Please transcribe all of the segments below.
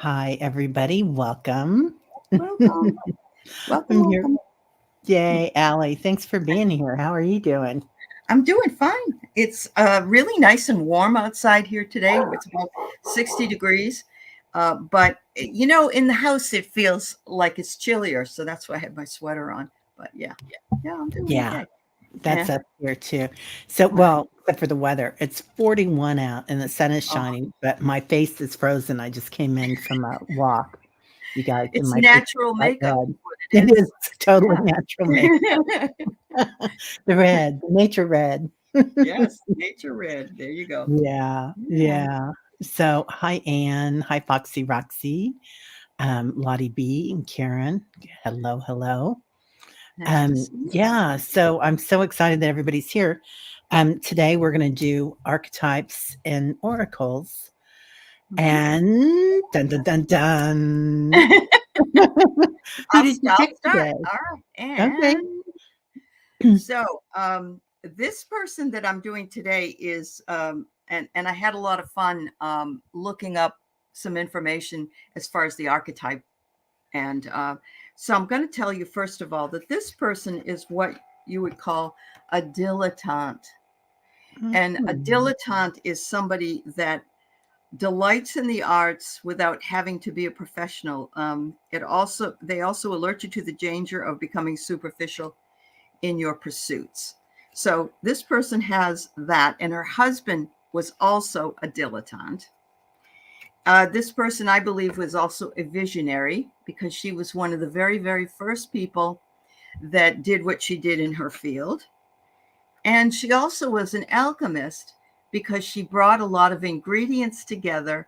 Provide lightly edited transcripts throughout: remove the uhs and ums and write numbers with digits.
Hi, everybody. Welcome. Welcome, welcome, I'm here. welcome. Yay, Aley. Thanks for being here. How are you doing? I'm doing fine. It's really nice and warm outside here today. It's about 60 degrees. In the house, it feels like it's chillier. So that's why I have my sweater on. But yeah, I'm doing Yeah, okay. that's Yeah. up here too. So, Right. well, except for the weather, it's 41 out and the sun is Oh, shining, but my face is frozen. I just came in from a walk, you guys, and it's my face is natural bright makeup, red. is what it It is is. totally Yeah. natural makeup. The red, the nature red. Yes, nature red. There you go. Yeah, Yeah. yeah. So, hi, Anne. Hi, Foxy Roxy. Lottie B and Karen. Hello, hello. Nice to see you. Yeah, so I'm so excited that everybody's here. Today we're going to do archetypes and oracles. Mhm. And dun dun dun dun. Who did you I'll pick start. today? All right. Okay. And So, this person that I'm doing today is, and I had a lot of fun looking up some information as far as the archetype. And so I'm going to tell you, first of all, that this person is what you would call a dilettante. And a Mhm. dilettante is somebody that delights in the arts without having to be a professional. They also alert you to the danger of becoming superficial in your pursuits. So this person has that, and her husband was also a dilettante. This person, I believe, was also a visionary because she was one of the very, very first people that did what she did in her field. And she also was an alchemist because she brought a lot of ingredients together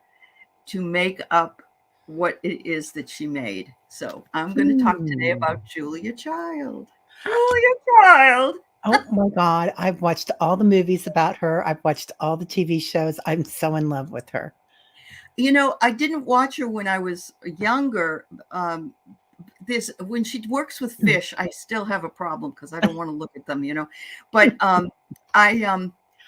to make up what it is that she made. So I'm going to talk today Hmm. about Julia Child. Julia Child. Oh my God. I've watched all the movies about her. I've watched all the TV shows. I'm so in love with her. I didn't watch her when I was younger. This when she works with fish, I still have a problem because I don't want to look at them. But I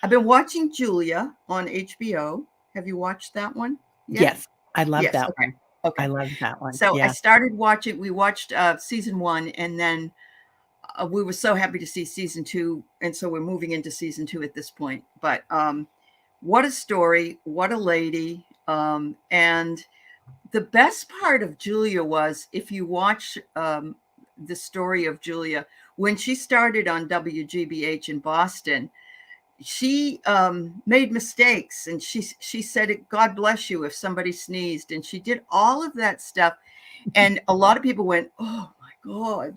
I've been watching Julia on HBO. Have you watched that one yet? Yes, I love Yes. that Okay. one. I Okay. love that one. So I Yeah. started watching. We watched season one, and then we were so happy to see season two, and so we're moving into season two at this point. But what a story! What a lady! And the best part of Julia was if you watch the story of Julia when she started on WGBH in Boston, she made mistakes and she said, God bless you if somebody sneezed, and she did all of that stuff, and a lot of people went, oh my God.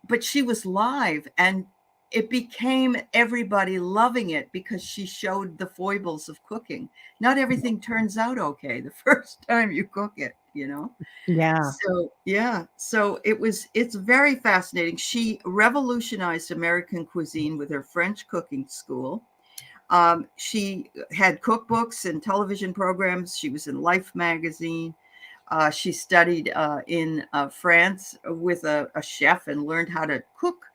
But she was live, and it became everybody loving it because she showed the foibles of cooking. Not everything turns out okay the first time you cook it. Yeah. So it's very fascinating. She revolutionized American cuisine with her French cooking school. She had cookbooks and television programs. She was in Life magazine. She studied in France with a chef and learned how to cook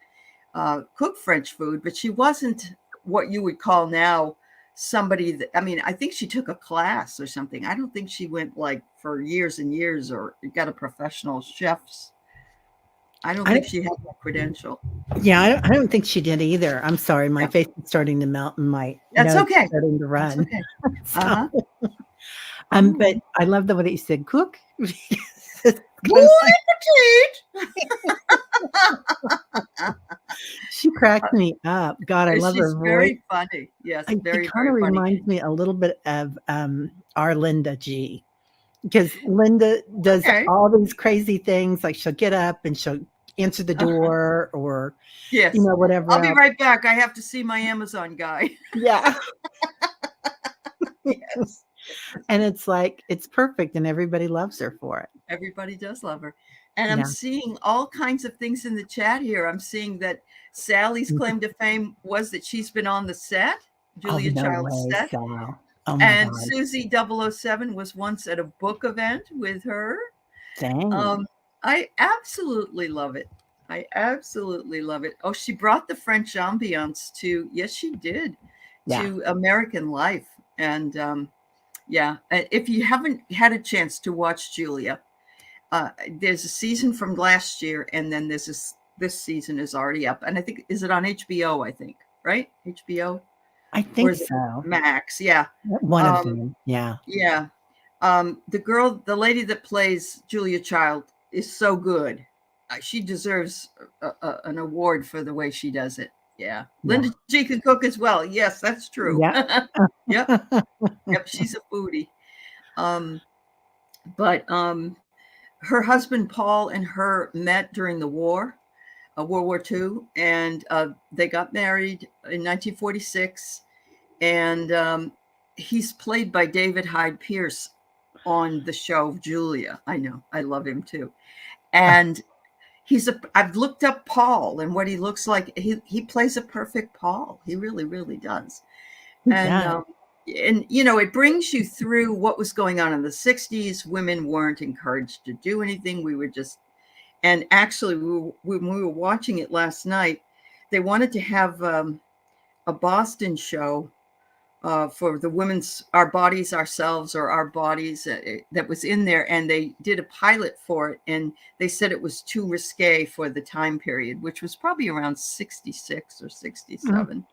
French food, but she wasn't what you would call now somebody that, I mean, I think she took a class or something. I don't think she went like for years and years or got a professional chef's. I don't I think she had that credential. yeah, I don't think she did either. I'm sorry, my Yeah, face is starting to melt and my that's nose is okay. starting to That's run. okay. So, Uh-huh. but Mm. I love the way that you said cook. It's kind of Bon like appetit. she cracks me up. God, I love her She's voice. very funny. Yes, She very, kinda very funny. reminds me a little bit of, our Linda G, because Linda does Okay. all these crazy things, like, she'll get up and she'll answer the Uh-huh. door or, Yes. whatever I'll be else. right back. I have to see my Amazon guy. Yeah. Yes. And it's like, it's perfect and everybody loves her for it. Everybody does love her. And I'm Yeah. seeing all kinds of things in the chat here. I'm seeing that Sally's Mhm. claim to fame was that she's been on the set, Oh, Julia no Child's way, set. Sal. Oh my And god. Susie 007 was once at a book event with her. Dang. Um, I absolutely love it. I absolutely love it. Oh, she brought the French ambiance to, yes, she did, Yeah. to American life. And Yeah. If you haven't had a chance to watch Julia, there's a season from last year, and then there's this season is already up. And I think, is it on HBO? I think, right? HBO? I Or think is it so. Max? Yeah. One of Um, them. Yeah. yeah. The lady that plays Julia Child is so good. She deserves an award for the way she does it. Yeah. Yeah. Linda G can cook as well. Yes, that's true. Yeah. Yep. Yep. She's a foodie. Um, but her husband Paul and her met during the war, World War II, and they got married in 1946. And he's played by David Hyde Pierce on the show Julia. I know, I love him too. And I've looked up Paul and what he looks like. He plays a perfect Paul. He really, really does. And Yeah. it brings you through what was going on in the 60s. Women weren't encouraged to do anything. We were just, and actually, when we were watching it last night, they wanted to have a Boston show for the women's Our Bodies, Ourselves, or Our Bodies, that was in there. And they did a pilot for it. And they said it was too risque for the time period, which was probably around 66 or 67.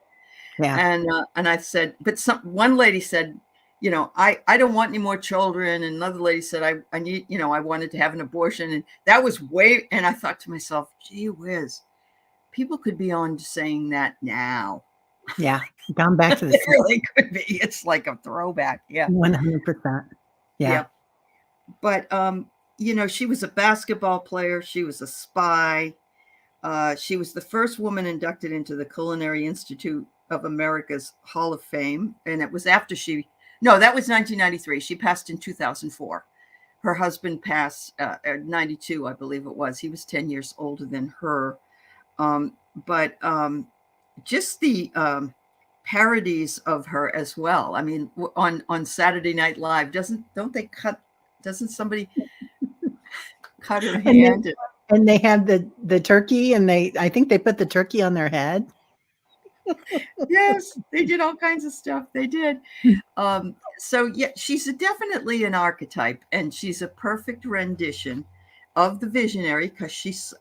Yeah. And I said, but one lady said, I don't want any more children. And another lady said, I need, I wanted to have an abortion. And that was and I thought to myself, gee whiz, people could be on saying that now. Yeah. Gone back to the It really could be. It's like a throwback. Yeah. 100%. Yeah. But, she was a basketball player. She was a spy. She was the first woman inducted into the Culinary Institute of America's Hall of Fame. And it was after that was 1993. She passed in 2004. Her husband passed at 92, I believe it was. He was 10 years older than her. But just the parodies of her as well. I mean, on Saturday Night Live, doesn't somebody cut her hand? And they had the turkey, and I think they put the turkey on their head. Yes, they did all kinds of stuff. They did. So yeah, she's definitely an archetype, and she's a perfect rendition of the visionary, because she's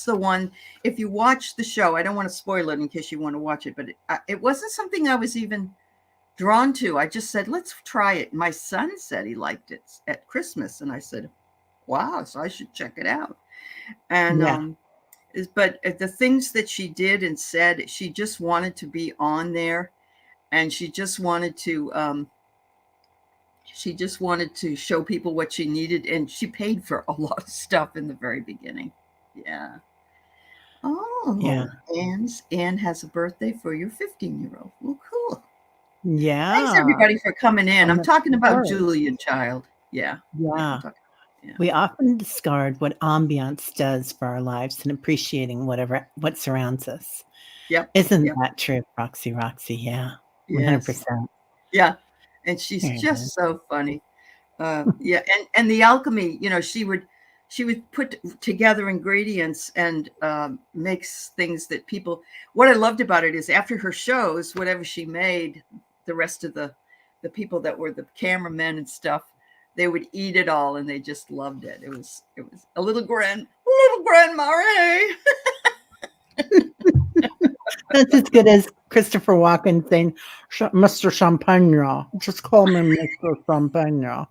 the one. If you watch the show, I don't want to spoil it in case you want to watch it, but it wasn't something I was even drawn to. I just said, let's try it. My son said he liked it at Christmas, and I said, wow, so I should check it out. And but the things that she did and said, she just wanted to be on there, and she just wanted to show people what she needed, and she paid for a lot of stuff in the very beginning. Yeah. Oh, Yeah. Anne has a birthday for your 15-year-old. Well, cool. Yeah. Thanks everybody for coming in. I'm talking about Julia Child. Yeah. Yeah. We often discard what ambiance does for our lives and appreciating what surrounds us. Yep. Isn't that true, Roxy? Yeah. 100%. Yeah. And she's just so funny. Yeah. And the alchemy, she would put together ingredients and makes things that people, what I loved about it is after her shows, whatever she made, the rest of the people that were the cameramen and stuff, they would eat it all, and they just loved it. It was a little grandma. That's as good as Christopher Walken saying, Mr. Champagne. Just call me Mr. Champagne.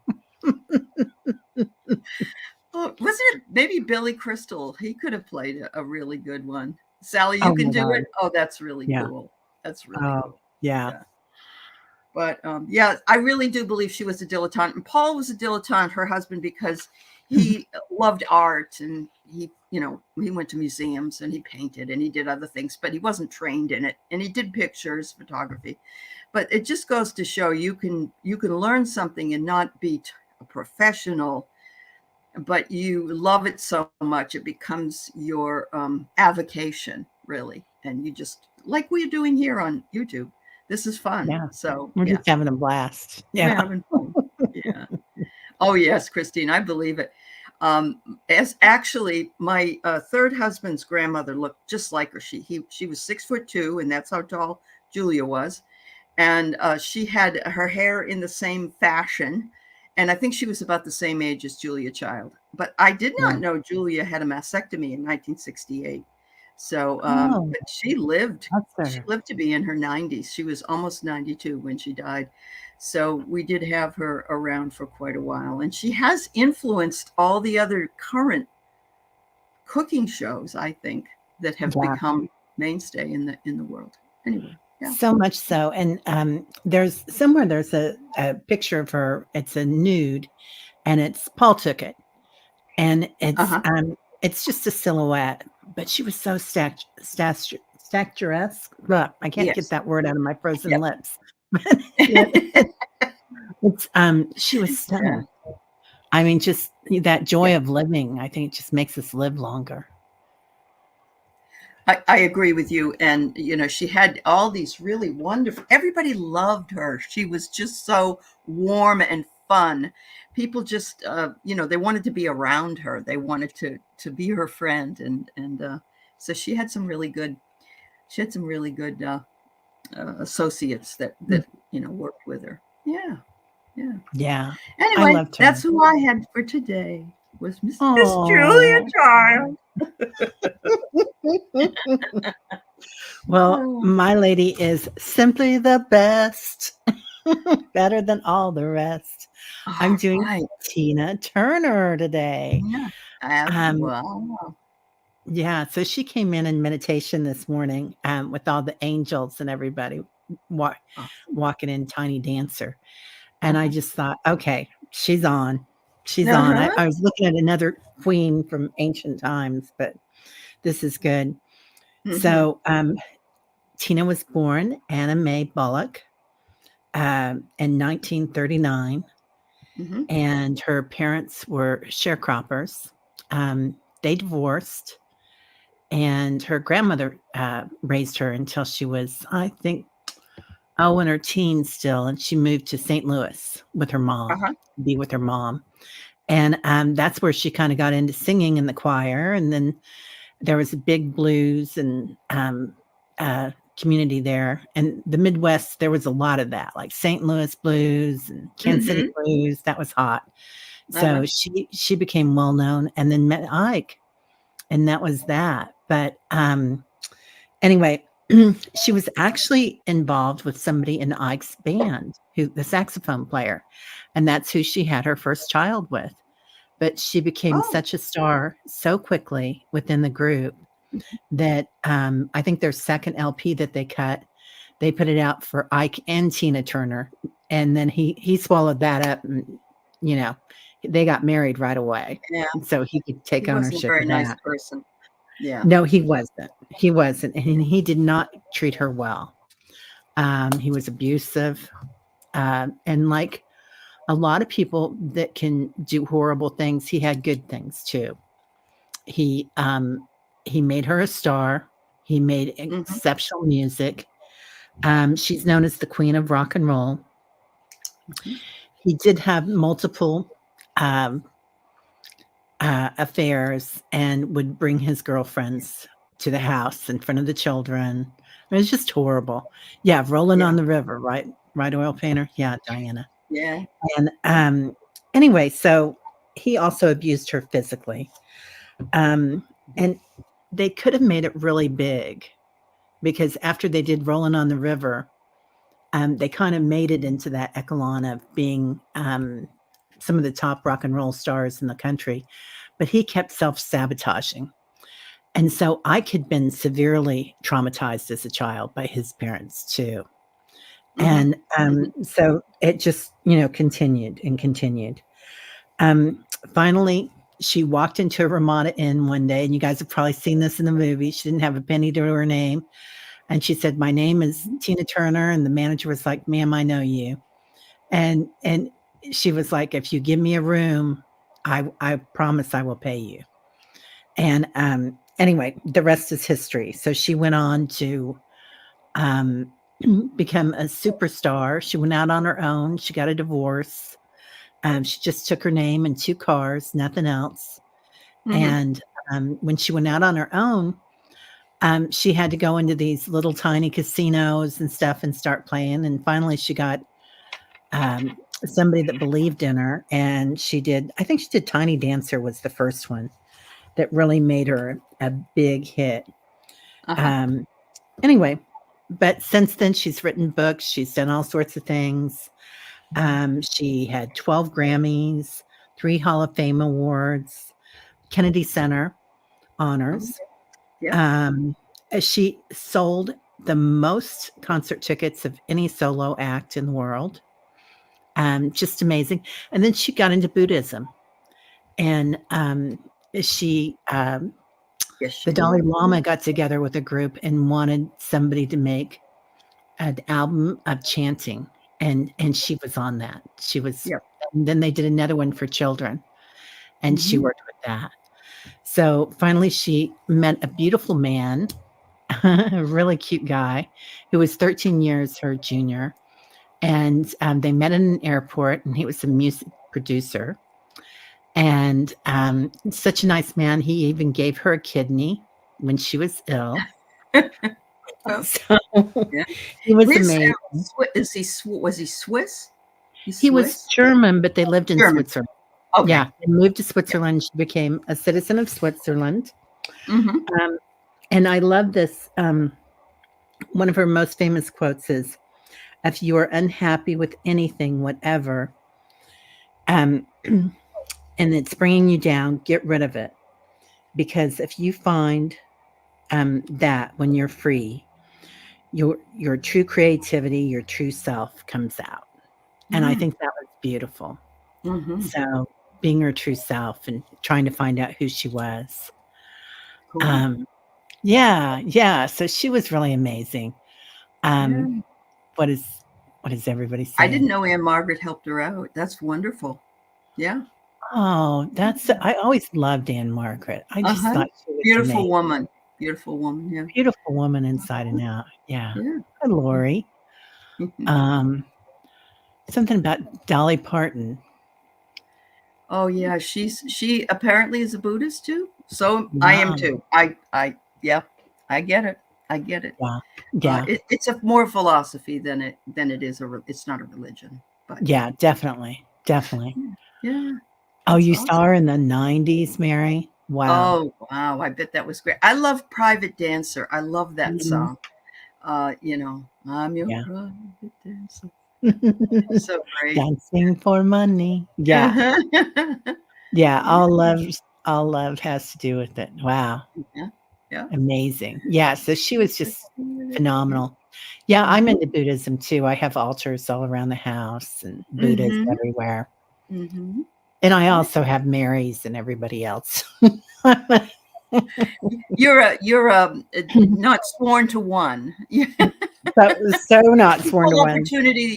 Wasn't it maybe Billy Crystal? He could have played a really good one. Sally, you can do it. Oh, that's really cool. That's really cool. Yeah. But I really do believe she was a dilettante. And Paul was a dilettante, her husband, because he loved art, and he went to museums, and he painted, and he did other things, but he wasn't trained in it. And he did pictures, photography. But it just goes to show you can learn something and not be a professional, but you love it so much it becomes your avocation, really. And you just, like we're doing here on YouTube. This is fun. Yeah. So we're just having a blast. Yeah. We're having fun. Yeah. Oh yes, Christine, I believe it. As actually my third husband's grandmother looked just like her. She was 6'2", and that's how tall Julia was. and she had her hair in the same fashion. And I think she was about the same age as Julia Child. But I did Yeah. not know Julia had a mastectomy in 1968. So, Oh, but she lived. that's She her. lived to be in her 90s. She was almost 92 when she died. So we did have her around for quite a while, and she has influenced all the other current cooking shows, I think, that have Yeah. become mainstay in the world. Anyway, yeah. So much so. And there's a picture of her. It's a nude, and it's Paul took it. And Uh-huh. it's just a silhouette, but she was so statuesque. Look, I can't get Yes. that word out of my frozen Yep. lips. But it's she was Yeah. stunning. I mean, just that Yeah. joy of living, I think it just makes us live longer. I agree with you. And, she had all these really wonderful, everybody loved her. She was just so warm and fun. People just, they wanted to be around her. They wanted to be her friend. And so she had some really good associates that, worked with her. Yeah. Yeah. Yeah, I Anyway, loved her. that's who I had for today was Miss Julia Oh. Child. Well, Oh, my lady is simply the best, better than all the rest. I'm all doing right. Tina Turner today. Yeah. I have, Um, wow. yeah, so she came in meditation this morning with all the angels and everybody wa- Awesome. walking in Tiny Dancer. And I Uh-huh. just thought, okay, she's on. She's on. Uh-huh. I was looking at another queen from ancient times, but this is good. Mhm. So Tina was born Anna Mae Bullock in 1939, Mhm. and her parents were sharecroppers. They divorced, and her grandmother raised her until she was, I think, in her teens still, and she moved to St. Louis with her mom, Uh-huh. be with her mom. And that's where she kind of got into singing in the choir. And then there was a big blues and community there. And the Midwest, there was a lot of that, like St. Louis blues and Kansas City Mhm. blues. That was hot. Uh-huh. So she became well known and then met Ike, and that was that. But anyway, she was actually involved with somebody in Ike's band, who the saxophone player, and that's who she had her first child with. But she became Oh. such a star so quickly within the group that I think their second LP that they cut, they put it out for Ike and Tina Turner, and then he swallowed that up, and you know they got married right away, Yeah. and so he could take He wasn't a ownership very of nice that. person. Yeah. No, he wasn't. He wasn't, and he did not treat her well. He was abusive, and like a lot of people that can do horrible things, he had good things too. He um, he made her a star. He made Mhm. exceptional music. She's known as the queen of rock and roll. Mhm. He did have multiple um, affairs and would bring his girlfriends to the house in front of the children. It was just horrible. Yeah, rolling Yeah. on the river, right? Right, oil painter. Yeah, Diana. Yeah. And anyway, so he also abused her physically. Um, and they could have made it really big because after they did Rolling on the River, they kind of made it into that echelon of being some of the top rock and roll stars in the country. But he kept self sabotaging. And so Ike had been severely traumatized as a child by his parents too. Mhm. And Mhm. so it just, continued and continued. Finally, she walked into a Ramada Inn one day, and you guys have probably seen this in the movie. She didn't have a penny to her name. And she said, "My name is Tina Turner." And the manager was like, "Ma'am, I know you." And she was like, "If you give me a room, I promise I will pay you." And anyway, the rest is history. So she went on to um, become a superstar. She went out on her own. She got a divorce. She just took her name and two cars, nothing else. Mhm. And when she went out on her own, She had to go into these little tiny casinos and stuff and start playing. And finally, she got somebody that believed in her, and I think she did Tiny Dancer was the first one that really made her a big hit. Anyway, but since then she's written books, she's done all sorts of things. She had 12 Grammys, 3 Hall of Fame awards, Kennedy Center honors. She sold the most concert tickets of any solo act in the world. Just amazing. And then she got into Buddhism, and the Dalai Lama got together with a group and wanted somebody to make an album of chanting, and she was on that. She was. And then they did another one for children, and she worked with that. So finally, she met a beautiful man, a really cute guy, who was 13 years her junior, and they met in an airport, and he was a music producer. And such a nice man. He even gave her a kidney when she was ill. So he was amazing. Was he Swiss? He was German, but they lived in Switzerland. Okay. Yeah, they moved to Switzerland. She became a citizen of Switzerland. And I love this. One of her most famous quotes is, "If you are unhappy with anything, whatever, and it's bringing you down, get rid of it. Because if you find that when you're free, your true creativity, your true self comes out." And I think that was beautiful. So being her true self and trying to find out who she was. Cool. Yeah. So she was really amazing. What is everybody saying? I didn't know Anne Margaret helped her out. That's wonderful. Yeah. Oh, I always loved Anne Margaret. I just thought she was beautiful amazing. woman. Beautiful woman. Yeah. Beautiful woman inside and out. Yeah. Hi, Lori. Something about Dolly Parton. Oh yeah, she apparently is a Buddhist too. So I am too. I get it. I get it. Yeah. It's a more philosophy than it is it's not a religion. But yeah, definitely. Yeah. Oh, you saw her in the 90s, Mary? Wow. Oh wow, I bet that was great. I love Private Dancer. I love that song. I'm your private dancer. So great. Dancing for money. Yeah. Yeah. All love has to do with it. Wow. Yeah. Amazing. Yeah. So she was just phenomenal. Yeah. I'm into Buddhism too. I have altars all around the house and Buddhas everywhere. And I also have Marys and everybody else. You're not sworn to one. So not sworn to one.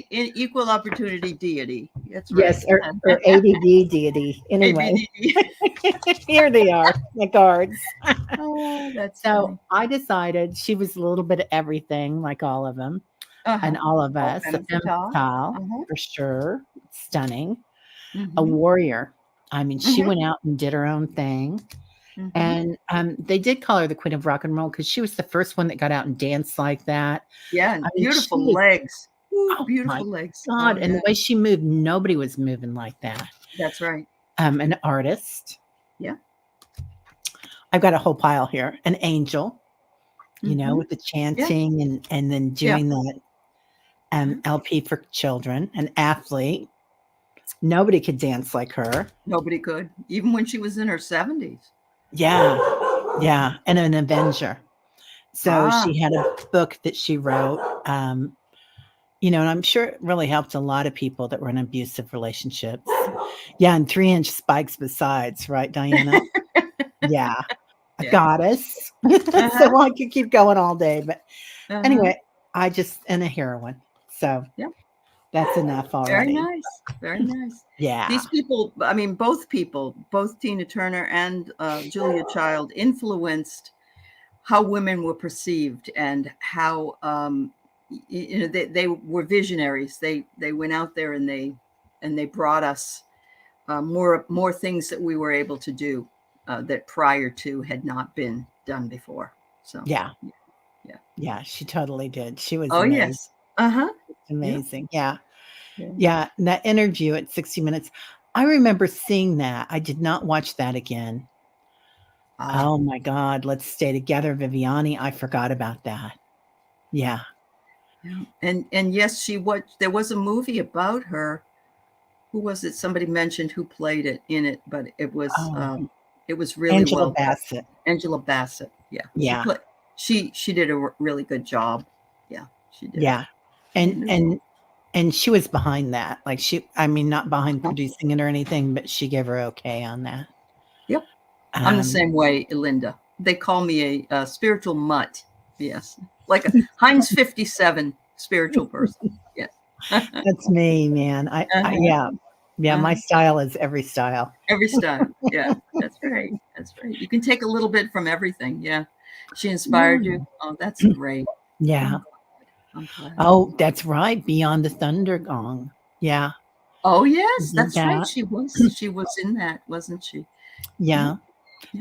Equal opportunity deity. That's right. Yes, or ADD deity. Anyway, here they are, the guards. Oh, that's so funny. I decided she was a little bit of everything, like all of them, and all of us. A femme fatale, for sure, stunning. A warrior. I mean, she went out and did her own thing. And they did call her the Queen of Rock and Roll because she was the first one that got out and danced like that. Yeah, and beautiful legs. Ooh, beautiful legs. God, and the way she moved, nobody was moving like that. That's right. An artist. Yeah. I've got a whole pile here. An angel, with the chanting and then doing that LP for children. An athlete. Nobody could dance like her. Nobody could, even when she was in her 70s. Yeah. And an Avenger. So she had a book that she wrote, and I'm sure it really helped a lot of people that were in abusive relationships. Yeah, and 3-inch spikes besides, right, Diana? Yeah. A goddess. So I could keep going all day. But anyway, and a heroine. So that's enough already. Very nice. Yeah. These people, I mean, both Tina Turner and Julia Child influenced how women were perceived and how, they were visionaries. They went out there and they brought us more things that we were able to do that prior to had not been done before. So Yeah. yeah. Yeah, she totally did. She was Oh amazing. yes. Uh-huh. Yeah. Amazing. Yeah. Yeah. Yeah. And that interview at 60 Minutes, I remember seeing that. I did not watch that again. Ah. Oh my God. Let's Stay Together, Viviani. I forgot about that. Yeah. Yeah. And yes, there was a movie about her. Who was it? Somebody mentioned who played it in it, but it was Oh, really Angela well done. Bassett. Angela Bassett. Yeah. Yeah. She did a really good job. Yeah, she did. Yeah. And, and she was behind that. Like I mean, not behind producing it or anything, but she gave her okay on that. Yep. I'm the same way, Linda. They call me a spiritual mutt. Yes. Like a Heinz 57 spiritual person. Yes. That's me, man. Yeah. Yeah. My style is every style. Every style. Yeah. That's right. That's right. You can take a little bit from everything. Yeah. She inspired you. Oh, that's great. Yeah. I'm glad. Oh, that's right. Beyond the Thunder Gong. Yeah. Oh yes, that's right. Yeah. She was in that, wasn't she? Yeah.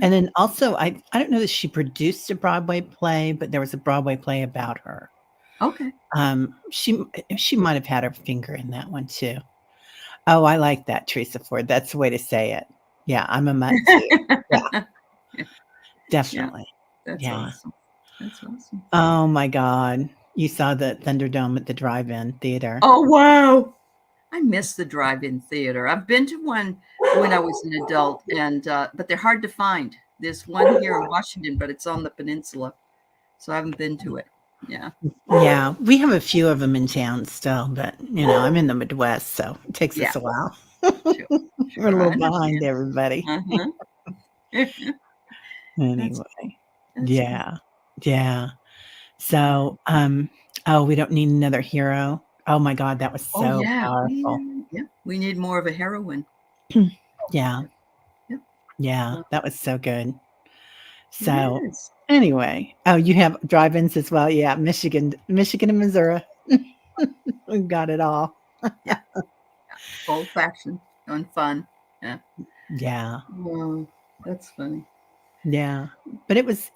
And then also, I don't know that she produced a Broadway play, but there was a Broadway play about her. Okay. She might have had her finger in that one too. Oh, I like that, Teresa Ford. That's the way to say it. Yeah, I'm a mutt too. Yeah, definitely. That's awesome. That's awesome. Oh my God. You saw the Thunderdome at the drive-in theater. Oh wow. I miss the drive-in theater. I've been to one when I was an adult, and but they're hard to find. There's one here in Washington, but it's on the peninsula, so I haven't been to it. Yeah. Yeah, we have a few of them in town still, but I'm in the Midwest, so it takes us a while. Sure. We're a little behind everybody. Anyway, yeah, yeah. So, we don't need another hero. Oh my God, that was so powerful. We need more of a heroine. Yeah. Yep. Yeah, that was so good. So, anyway, you have drive-ins as well. Yeah, Michigan and Missouri. We've got it all. Yeah. Old-fashioned and fun. Yeah. Yeah. Wow, that's funny. Yeah. But it was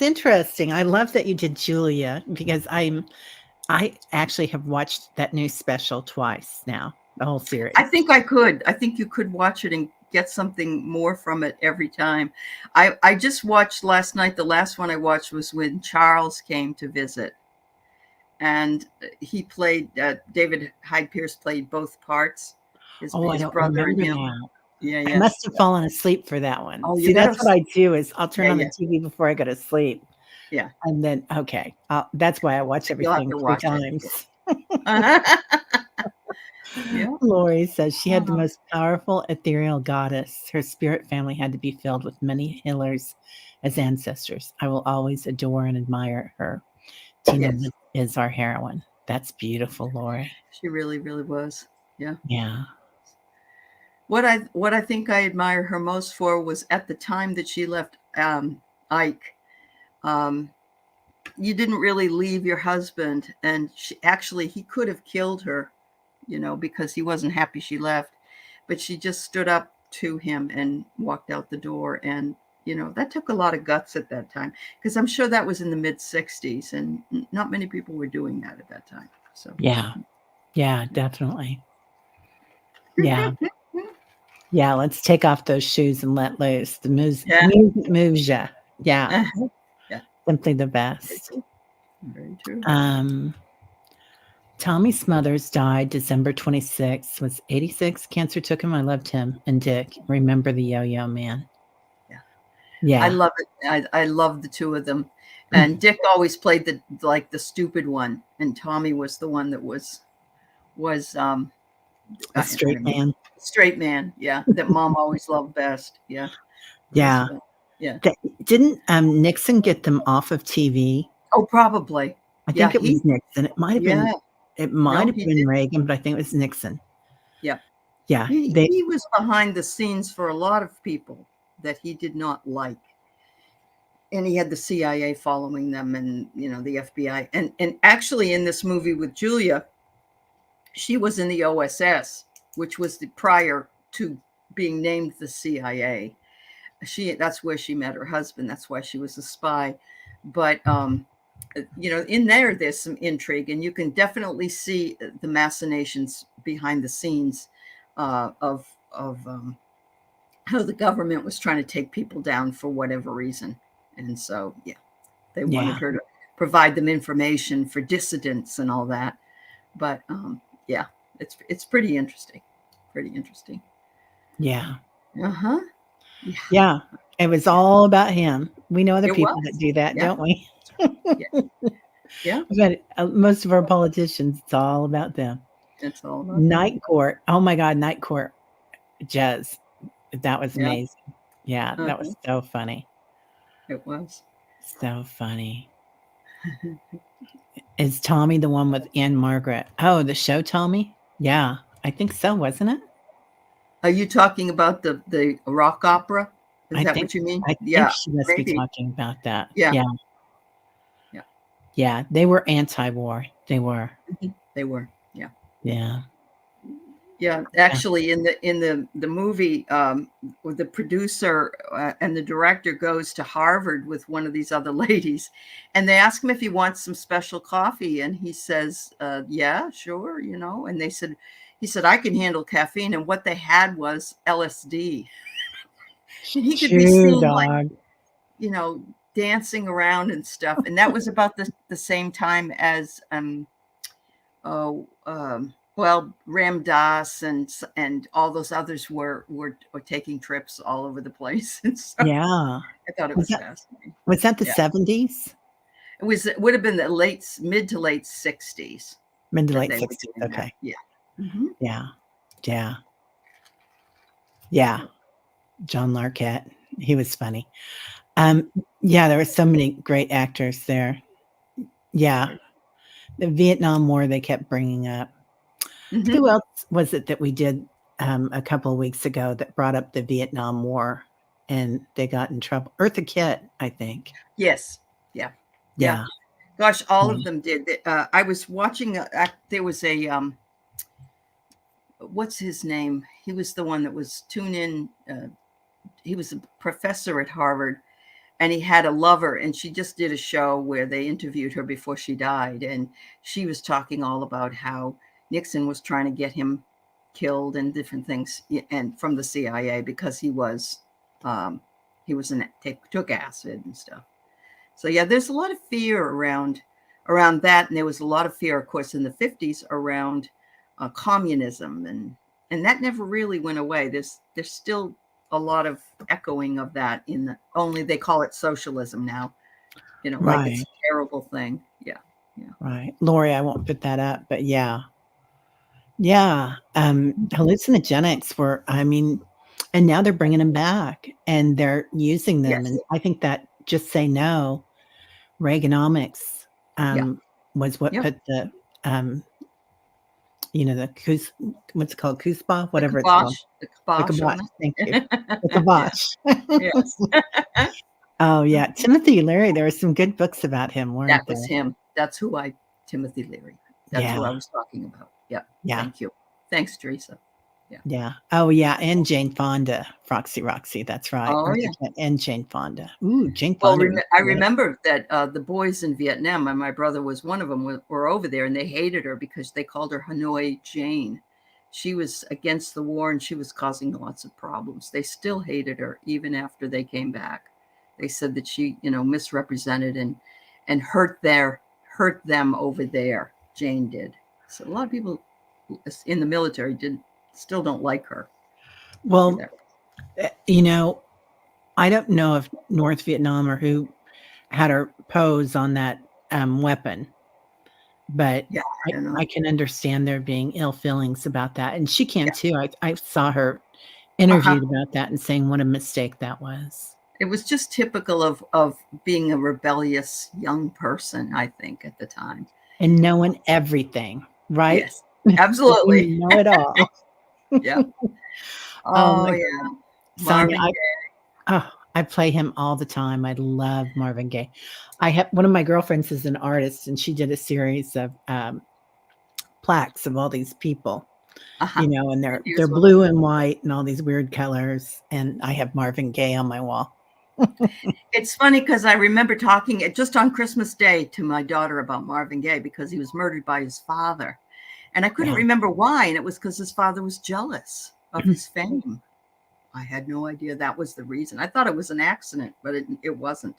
interesting. I love that you did Julia because I actually have watched that new special twice now, the whole series. I think you could watch it and get something more from it every time. I just watched last night. The last one I watched was when Charles came to visit, and he played David Hyde Pierce played both parts. His I don't brother and him. now. Yeah, I must have fallen asleep for that one. Oh, see, that's what I do is I'll turn on the TV before I go to sleep. Yeah. And then, okay, that's why I watch everything 3 times. Yeah. Lori says she had the most powerful ethereal goddess. Her spirit family had to be filled with many healers as ancestors. I will always adore and admire her. Tina is our heroine. That's beautiful, Lori. She really, really was. Yeah. Yeah. What I think I admire her most for was at the time that she left Ike. You didn't really leave your husband, and he could have killed her, because he wasn't happy she left, but she just stood up to him and walked out the door. And that took a lot of guts at that time, because I'm sure that was in the mid-60s and not many people were doing that at that time. So yeah, definitely. Yeah. Yeah, let's take off those shoes and let loose. The music moves you. Yeah. Simply the best. Very true. Tommy Smothers died December 26th, was 86. Cancer took him. I loved him. And Dick, remember the Yo-Yo Man. Yeah. I love it. I love the two of them. And Dick always played the stupid one, and Tommy was the one that was a straight man. Straight man, yeah. That Mom always loved best. Yeah. Yeah. Yeah. Didn't Nixon get them off of TV? Oh, probably. I think it was Nixon. It might have been. It might have been Reagan, but I think it was Nixon. Yeah. Yeah. He was behind the scenes for a lot of people that he did not like. And he had the CIA following them, and the FBI. And actually in this movie with Julia, she was in the OSS, which was prior to being named the CIA. That's where she met her husband. That's why she was a spy. but in there's some intrigue, and you can definitely see the machinations behind the scenes of how the government was trying to take people down for whatever reason. And so, yeah, they wanted her to provide them information for dissidents and all that. But yeah, it's pretty interesting. Pretty interesting. Yeah. Uh-huh. Yeah. It was all about him. We know other It people was. that do that, Yeah. don't we? Yeah. But most of our politicians, it's all about them. It's all about Night Court. Oh my God, Night Court. Jazz. That was Yeah. amazing. Yeah, that was so funny. It was. So funny. Is Tommy the one with Anne Margaret? Oh, the show Tommy? Yeah, I think so, wasn't it? Are you talking about the rock opera? Is that what you mean? I think she must be talking about that. Yeah. Yeah. Yeah. Yeah. They were anti-war. They were. They were. Yeah. Yeah. Yeah. Actually, in the movie, the producer and the director goes to Harvard with one of these other ladies, and they ask him if he wants some special coffee, and he says, "Yeah, sure," And he said, "I can handle caffeine," and what they had was LSD. And he could be seen like, dancing around and stuff. And that was about the same time as Ram Dass and all those others were taking trips all over the place. And so yeah. I thought it was fascinating. Was that the 70s? It would have been the mid to late 60s. Mid to late 60s. Okay. Yeah. Mm-hmm. Yeah. Yeah. Yeah. John Larroquette. He was funny. Yeah, there were so many great actors there. Yeah. The Vietnam War they kept bringing up. Mm-hmm. Who else was it that we did a couple of weeks ago that brought up the Vietnam War and they got in trouble? Eartha Kitt, I think. Yes. Yeah. Gosh, all of them did. I was watching, there was a, what's his name? He was the one that was tuned in. He was a professor at Harvard, and he had a lover, and she just did a show where they interviewed her before she died. And she was talking all about how Nixon was trying to get him killed and different things, and from the CIA, because he took acid and stuff. So yeah, there's a lot of fear around that. And there was a lot of fear, of course, in the 50s around communism, and that never really went away. There's still a lot of echoing of that only they call it socialism now, right. Like it's a terrible thing. Yeah. Right. Lori, I won't put that up, but yeah. Hallucinogenics were, and now they're bringing them back and they're using them. Yes. And I think that Just Say No, Reaganomics was what put the, what's it called? Kuzpa, whatever it's called. The kibosh. Thank you. The kibosh. Yes. Oh, yeah. Timothy Leary. There were some good books about him, weren't there? That was him. That's Timothy Leary. That's who I was talking about. Yeah. Thank you. Thanks, Teresa. Yeah. Oh, yeah. And Jane Fonda. Roxy. That's right. Oh, yeah. And Jane Fonda. Ooh, Jane Fonda. Well, I remember that the boys in Vietnam, and my brother was one of them, were over there, and they hated her because they called her Hanoi Jane. She was against the war, and she was causing lots of problems. They still hated her even after they came back. They said that she, misrepresented and hurt them over there. Jane did. So a lot of people in the military still don't like her. Well, I don't know if North Vietnam or who had her pose on that weapon, but I can understand there being ill feelings about that. And she can too. I saw her interviewed about that and saying what a mistake that was. It was just typical of being a rebellious young person, I think, at the time. And knowing everything, right? Yes, absolutely. You know it all. Yeah. Oh, yeah. Marvin Gaye. I play him all the time. I love Marvin Gaye. I have one of my girlfriends is an artist, and she did a series of plaques of all these people, and they're blue and white and all these weird colors. And I have Marvin Gaye on my wall. It's funny because I remember talking just on Christmas Day to my daughter about Marvin Gaye because he was murdered by his father. And I couldn't Yeah. remember why. And it was because his father was jealous of his fame. I had no idea that was the reason. I thought it was an accident, but it wasn't.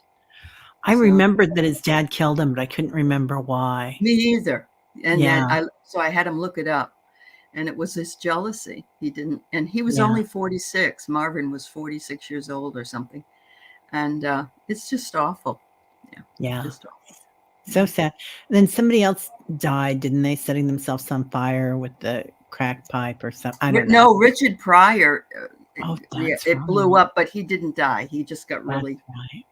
I So, remembered that his dad killed him, but I couldn't remember why. me either. And then Yeah. I had him look it up. And it was this jealousy. He didn't, and he was Yeah. only 46. Marvin was 46 years old or something. And it's just awful. Yeah. Just awful. So sad. Then somebody else died, didn't they? Setting themselves on fire with the crack pipe or something. I don't know. No, Richard Pryor. Oh, that's It blew right. up, but he didn't die. He just got really, right.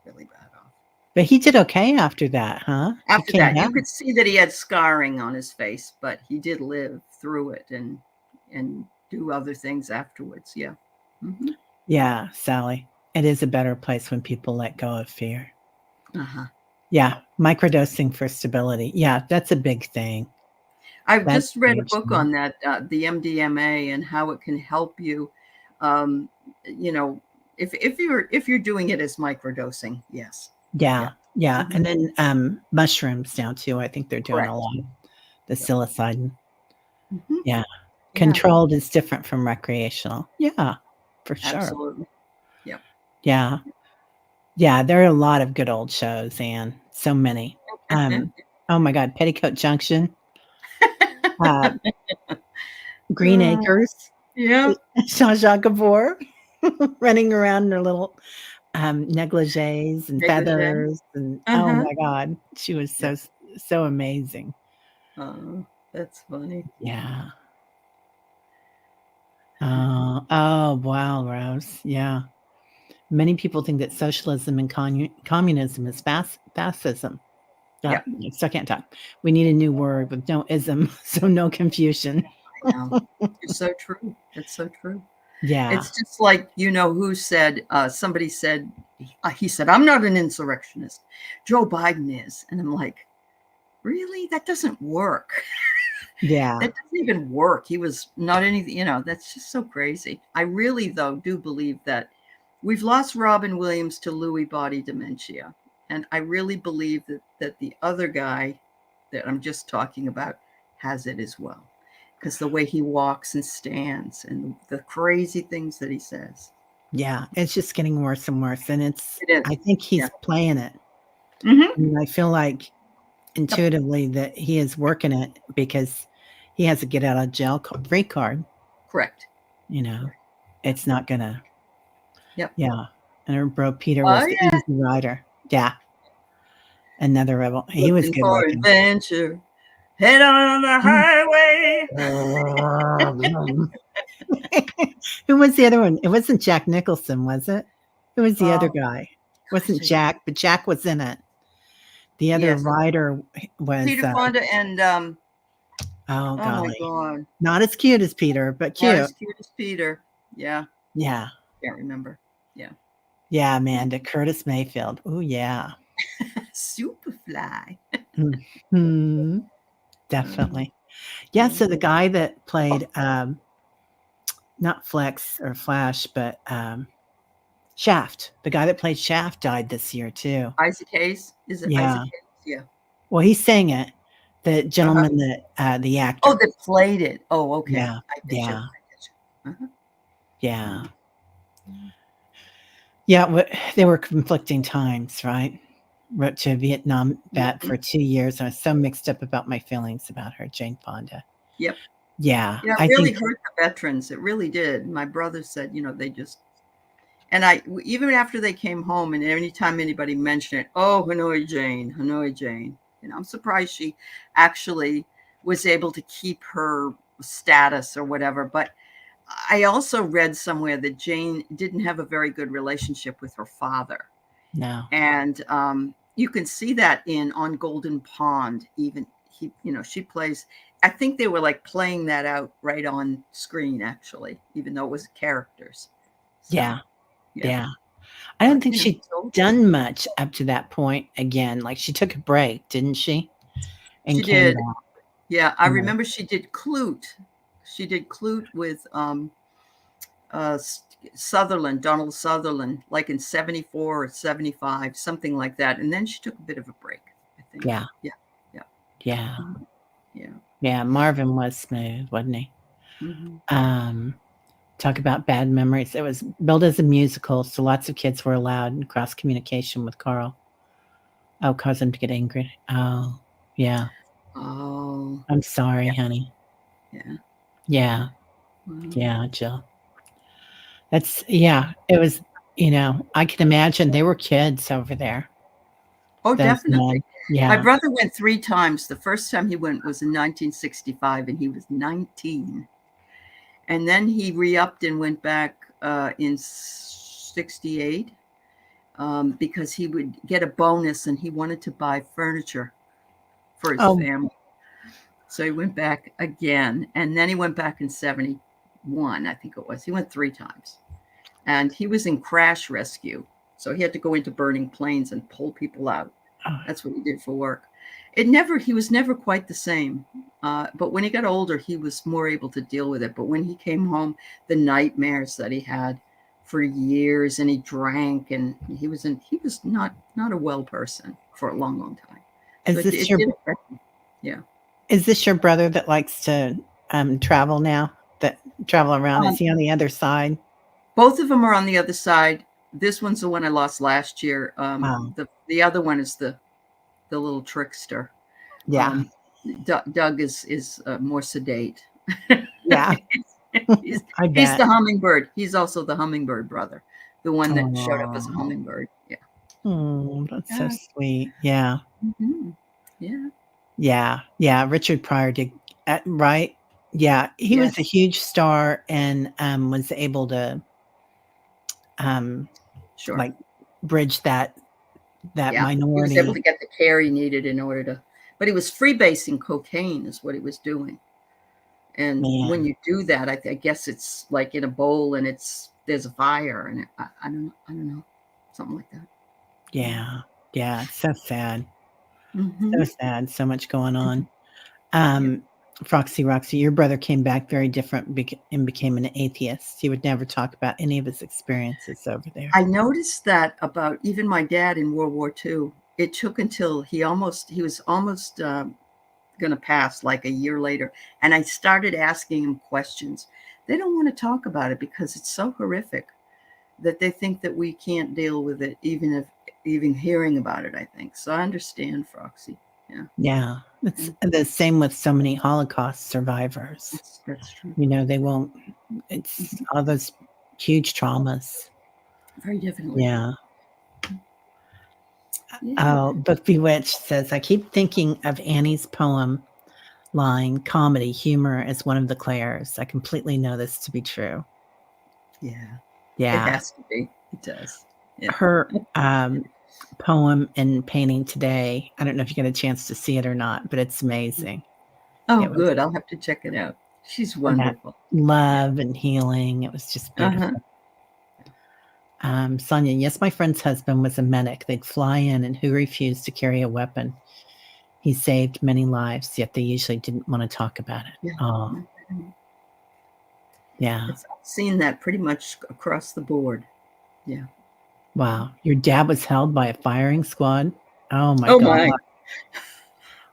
really bad off. But he did okay after that, huh? After that, you could see that he had scarring on his face, but he did live through it and do other things afterwards. Yeah. Mm-hmm. Yeah, Sally. It is a better place when people let go of fear. Uh-huh. Yeah, microdosing for stability. Yeah, that's a big thing. I've just read a book on that, the MDMA and how it can help you. You know, if you're doing it as microdosing, yes. Yeah. Mm-hmm. And then mushrooms now too. I think they're doing Correct. a lot. The psilocybin. Mm-hmm. Yeah. Controlled is different from recreational. Yeah, for sure. Absolutely. Yep. Yeah. Yeah, there are a lot of good old shows, Anne. So many. Oh my God, Petticoat Junction. Green Acres. Yeah. Zsa Zsa Gabor running around in her little negligees and feathers. And oh my God, she was so amazing. Oh, that's funny. Yeah. Oh, wow, Rose. Yeah. Many people think that socialism and communism is fascism. Yeah. Still can't talk. We need a new word with no ism, so no confusion. I know. It's so true. It's so true. Yeah. It's just like, who said, somebody said, he said, I'm not an insurrectionist. Joe Biden is. And I'm like, really? That doesn't work. Yeah. That doesn't even work. He was not anything, that's just so crazy. I really, though, do believe that we've lost Robin Williams to Lewy body dementia. And I really believe that the other guy that I'm just talking about has it as well. Because the way he walks and stands and the crazy things that he says. Yeah, it's just getting worse and worse. And It is. I think he's playing it. Mm-hmm. And I feel like intuitively that he is working it because he has a get out of jail free card. Correct. It's not gonna. Yep. Yeah. And her bro Peter was the easy rider. Yeah. Another rebel. He was good looking. Adventure. Head on the highway. Who was the other one? It wasn't Jack Nicholson, was it? Who was the other guy? It wasn't Jack, but Jack was in it. The other rider was Peter Fonda and oh golly. my God. Not as cute as Peter, but cute. Not as cute as Peter. Yeah. Yeah. Can't remember. Yeah. Yeah, Amanda. Curtis Mayfield. Oh yeah. Superfly. Mm-hmm. Definitely. Yeah, so the guy that played not Flex or Flash, but Shaft. The guy that played Shaft died this year too. Isaac Hayes? Is it Isaac Hayes? Yeah. Well, he sang it. The gentleman that the actor. Oh, that played it. Oh, okay. Yeah. Yeah. Yeah. Yeah, they were conflicting times, right? Wrote to a Vietnam vet for 2 years. I was so mixed up about my feelings about her, Jane Fonda. Yep. Yeah. Yeah, it really hurt the veterans. It really did. My brother said, they just, and even after they came home and anytime anybody mentioned it, oh, Hanoi Jane. I'm surprised she actually was able to keep her status or whatever. But I also read somewhere that Jane didn't have a very good relationship with her father. No. And you can see that on Golden Pond, even she plays, I think they were like playing that out right on screen, actually, even though it was characters. So, yeah. I don't think she'd done much up to that point again. Like she took a break, didn't she? And she did. Back. Yeah. I remember she did Clute. She did Clute with Donald Sutherland, like in 74 or 75, something like that. And then she took a bit of a break, I think. Yeah. Yeah. Yeah. Yeah. Mhm. Yeah. Yeah. Marvin was smooth, wasn't he? Mm-hmm. Talk about bad memories. It was billed as a musical, so lots of kids were allowed in cross communication with Carl. Oh, cause him to get angry. Oh, yeah. Oh. I'm sorry, Yeah. honey. Yeah. Yeah. Wow. Yeah, Jill. That's, yeah, it was, I can imagine they were kids over there. Oh, Those definitely. men. My Yeah. brother went 3 times. The first time he went was in 1965, and he was 19. And then he re-upped and went back in 68 because he would get a bonus and he wanted to buy furniture for his Oh, family. So he went back again. And then he went back in 71, I think it was. He went 3 times. And he was in crash rescue. So he had to go into burning planes and pull people out. oh, That's what he did for work. He was never quite the same. But when he got older, he was more able to deal with it. But when he came home, the nightmares that he had for years, and he drank, and he was not a well person for a long, long time. So is this it your did affect him. Yeah. is this your brother that likes to travel now? That travel around? Is Um, he on the other side? both of them are on the other side. This one's the one I lost last year. Wow. The other one is the little trickster. Yeah. Doug is more sedate. Yeah. he's, I he's bet. the hummingbird. He's also the hummingbird brother, the one that showed up as a Oh, hummingbird. Yeah. that's so Yeah. sweet. Yeah. Mm-hmm. Yeah. Yeah. Yeah. Richard Pryor did, right? Yeah. He was a Yes. huge star and was able to um, Sure. like bridge that Yeah. He was able minority. to get the care he needed in order to, but he was freebasing cocaine, is what he was doing. And when Man. you do that, I guess it's like in a bowl and there's a fire, and I don't know, something like that. Yeah. Yeah. It's so sad. Mm-hmm. So sad. So much going on. Yeah. Roxy, your brother came back very different and became an atheist. He would never talk about any of his experiences over there. I noticed that about even my dad in World War II. It took until he was almost going to pass, like a year later, and I started asking him questions. They don't want to talk about it because it's so horrific that they think that we can't deal with it, even hearing about it. I think so. I understand, Foxy. Yeah. Yeah. It's Yeah. the same with so many Holocaust survivors. That's true. They won't, it's all those huge traumas. Very definitely. Yeah. Yeah. Oh, Book Bewitched says, I keep thinking of Annie's poem line, comedy, humor as one of the Claires. I completely know this to be true. Yeah. It Yeah. has to be. It does. Yeah. Her poem and painting today, I don't know if you get a chance to see it or not, but it's amazing. Oh, It was good. I'll have to check it out. She's that wonderful. love and healing. It was just beautiful. Sonia, yes, my friend's husband was a medic. They'd fly in, and who refused to carry a weapon? He saved many lives, yet they usually didn't want to talk about it. Yeah. Oh, yeah. I've seen that pretty much across the board. Yeah. Wow. Your dad was held by a firing squad? Oh, my Oh, God. my.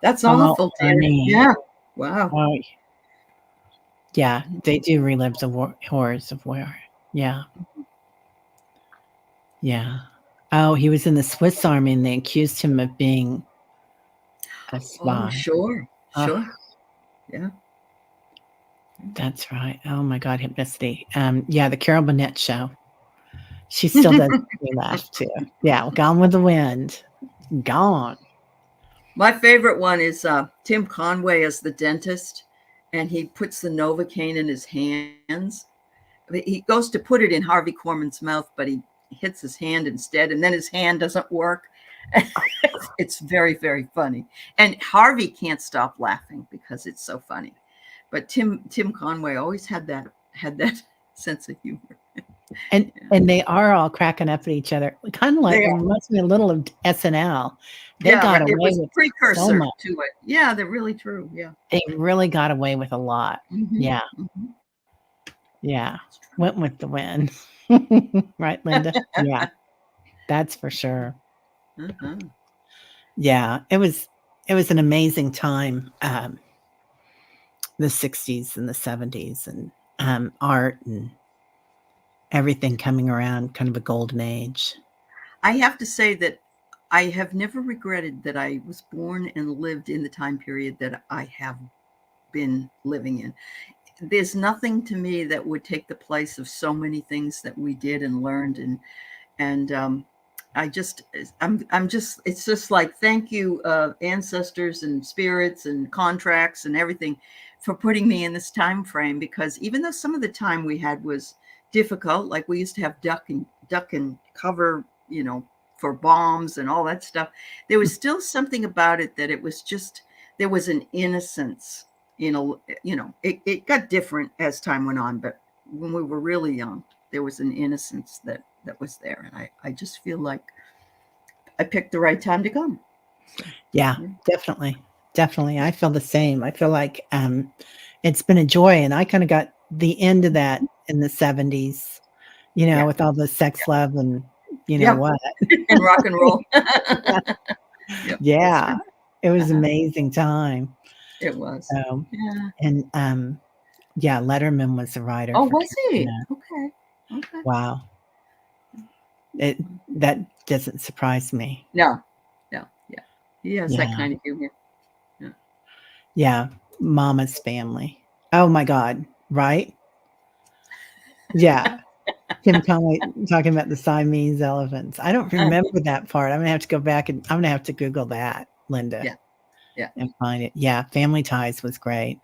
That's Oh, awful, Teri. honey. Yeah. Wow. Oh, yeah, they do relive the horrors of war. Yeah. Yeah. Oh, he was in the Swiss Army, and they accused him of being a Oh, spy. sure. Oh, Sure. Yeah. that's right. Oh, my God, Hypnicity. Yeah, the Carol Burnett show. She still does make me laugh, too. Yeah, Gone with the Wind. Gone. My favorite one is Tim Conway as the dentist, and he puts the Novocaine in his hands. He goes to put it in Harvey Korman's mouth, but he hits his hand instead, and then his hand doesn't work. It's very, very funny. And Harvey can't stop laughing because it's so funny. But Tim Conway always had that sense of humor. And they are all cracking up at each other. Kind of like, it reminds me a little of SNL. They got it away was with a precursor so much. to it. Yeah, they're really true. Yeah. They really got away with a lot. Mm-hmm. Yeah. Mm-hmm. Yeah. Went with the wind. Right, Linda? Yeah, that's for sure. Uh-huh. Yeah, it was an amazing time, the 60s and the 70s and, art and everything coming around, kind of a golden age. I have to say that I have never regretted that I was born and lived in the time period that I have been living in. There's nothing to me that would take the place of so many things that we did and learned, and I just I'm just it's just like thank you, ancestors and spirits and contracts and everything for putting me in this time frame, because even though some of the time we had was difficult, like we used to have duck and cover, for bombs and all that stuff, there was still something about it that it was just, there was an innocence. It got different as time went on, but when we were really young, there was an innocence that was there, and I just feel like I picked the right time to come. So, Yeah, definitely. Definitely. I feel the same. I feel like it's been a joy, and I kind of got the end of that in the 70s, with all the sex, love, and what. And rock and roll. Yep, Yeah, it was an amazing time. it was. Yeah. And Letterman was the writer. Oh, for was he? Katrina. Okay. Wow. That doesn't surprise me. No. Yeah. He has that kind of humor. Yeah. Mama's Family. Oh my God. Right? Yeah. Tim Conway talking about the Siamese elephants. I don't remember that part. I'm going to have to go back and I'm going to have to Google that, Linda. Yeah. And find it. Yeah. Family Ties was great.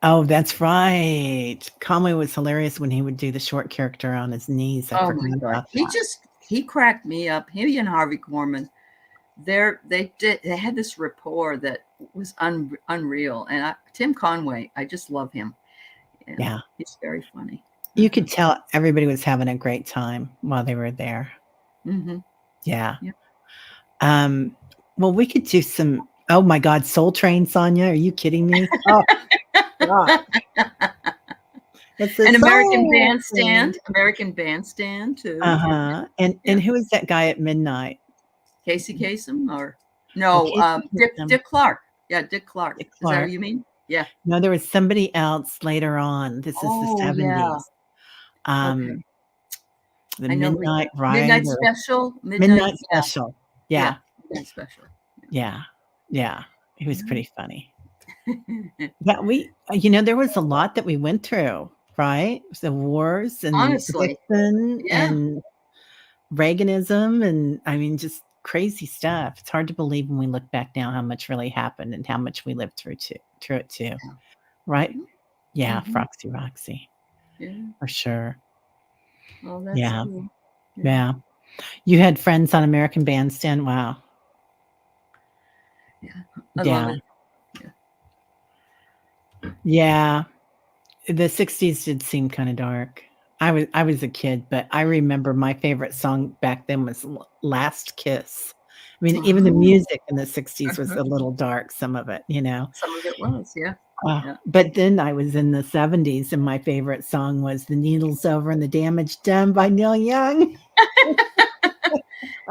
Oh, that's right. Conway was hilarious when he would do the short character on his knees. I forgot about that. He cracked me up. He and Harvey Korman, they had this rapport that was unreal. And Tim Conway, I just love him. Yeah, he's very funny. You could tell everybody was having a great time while they were there. Mm-hmm. Yeah. Well, we could do some. Oh my God, Soul Train, Sonia, are you kidding me? Oh, God. An American Bandstand too. And who is that guy at midnight? Casey Kasem or no? Dick Clark. Yeah, Dick Clark. Is that what you mean? Yeah. No, there was somebody else later on. This is the 70s. Okay. The Midnight Ride. Midnight Special. Midnight Special. Yeah. Midnight Special. Yeah. It was pretty funny. Yeah, there was a lot that we went through, right? The wars and Nixon and Reaganism, and I mean, just crazy stuff. It's hard to believe when we look back now how much really happened and how much we lived through it too. Right? Yeah, mm-hmm. Roxy. Yeah. For sure. Oh, that's cool. Yeah. You had friends on American Bandstand. Wow. Yeah. I love it. Yeah. The 60s did seem kind of dark. I was a kid, but I remember my favorite song back then was Last Kiss. I mean, even the music in the 60s was a little dark, some of it, Some of it was, yeah. But then I was in the 70s, and my favorite song was The Needle's Over and the Damage Done by Neil Young.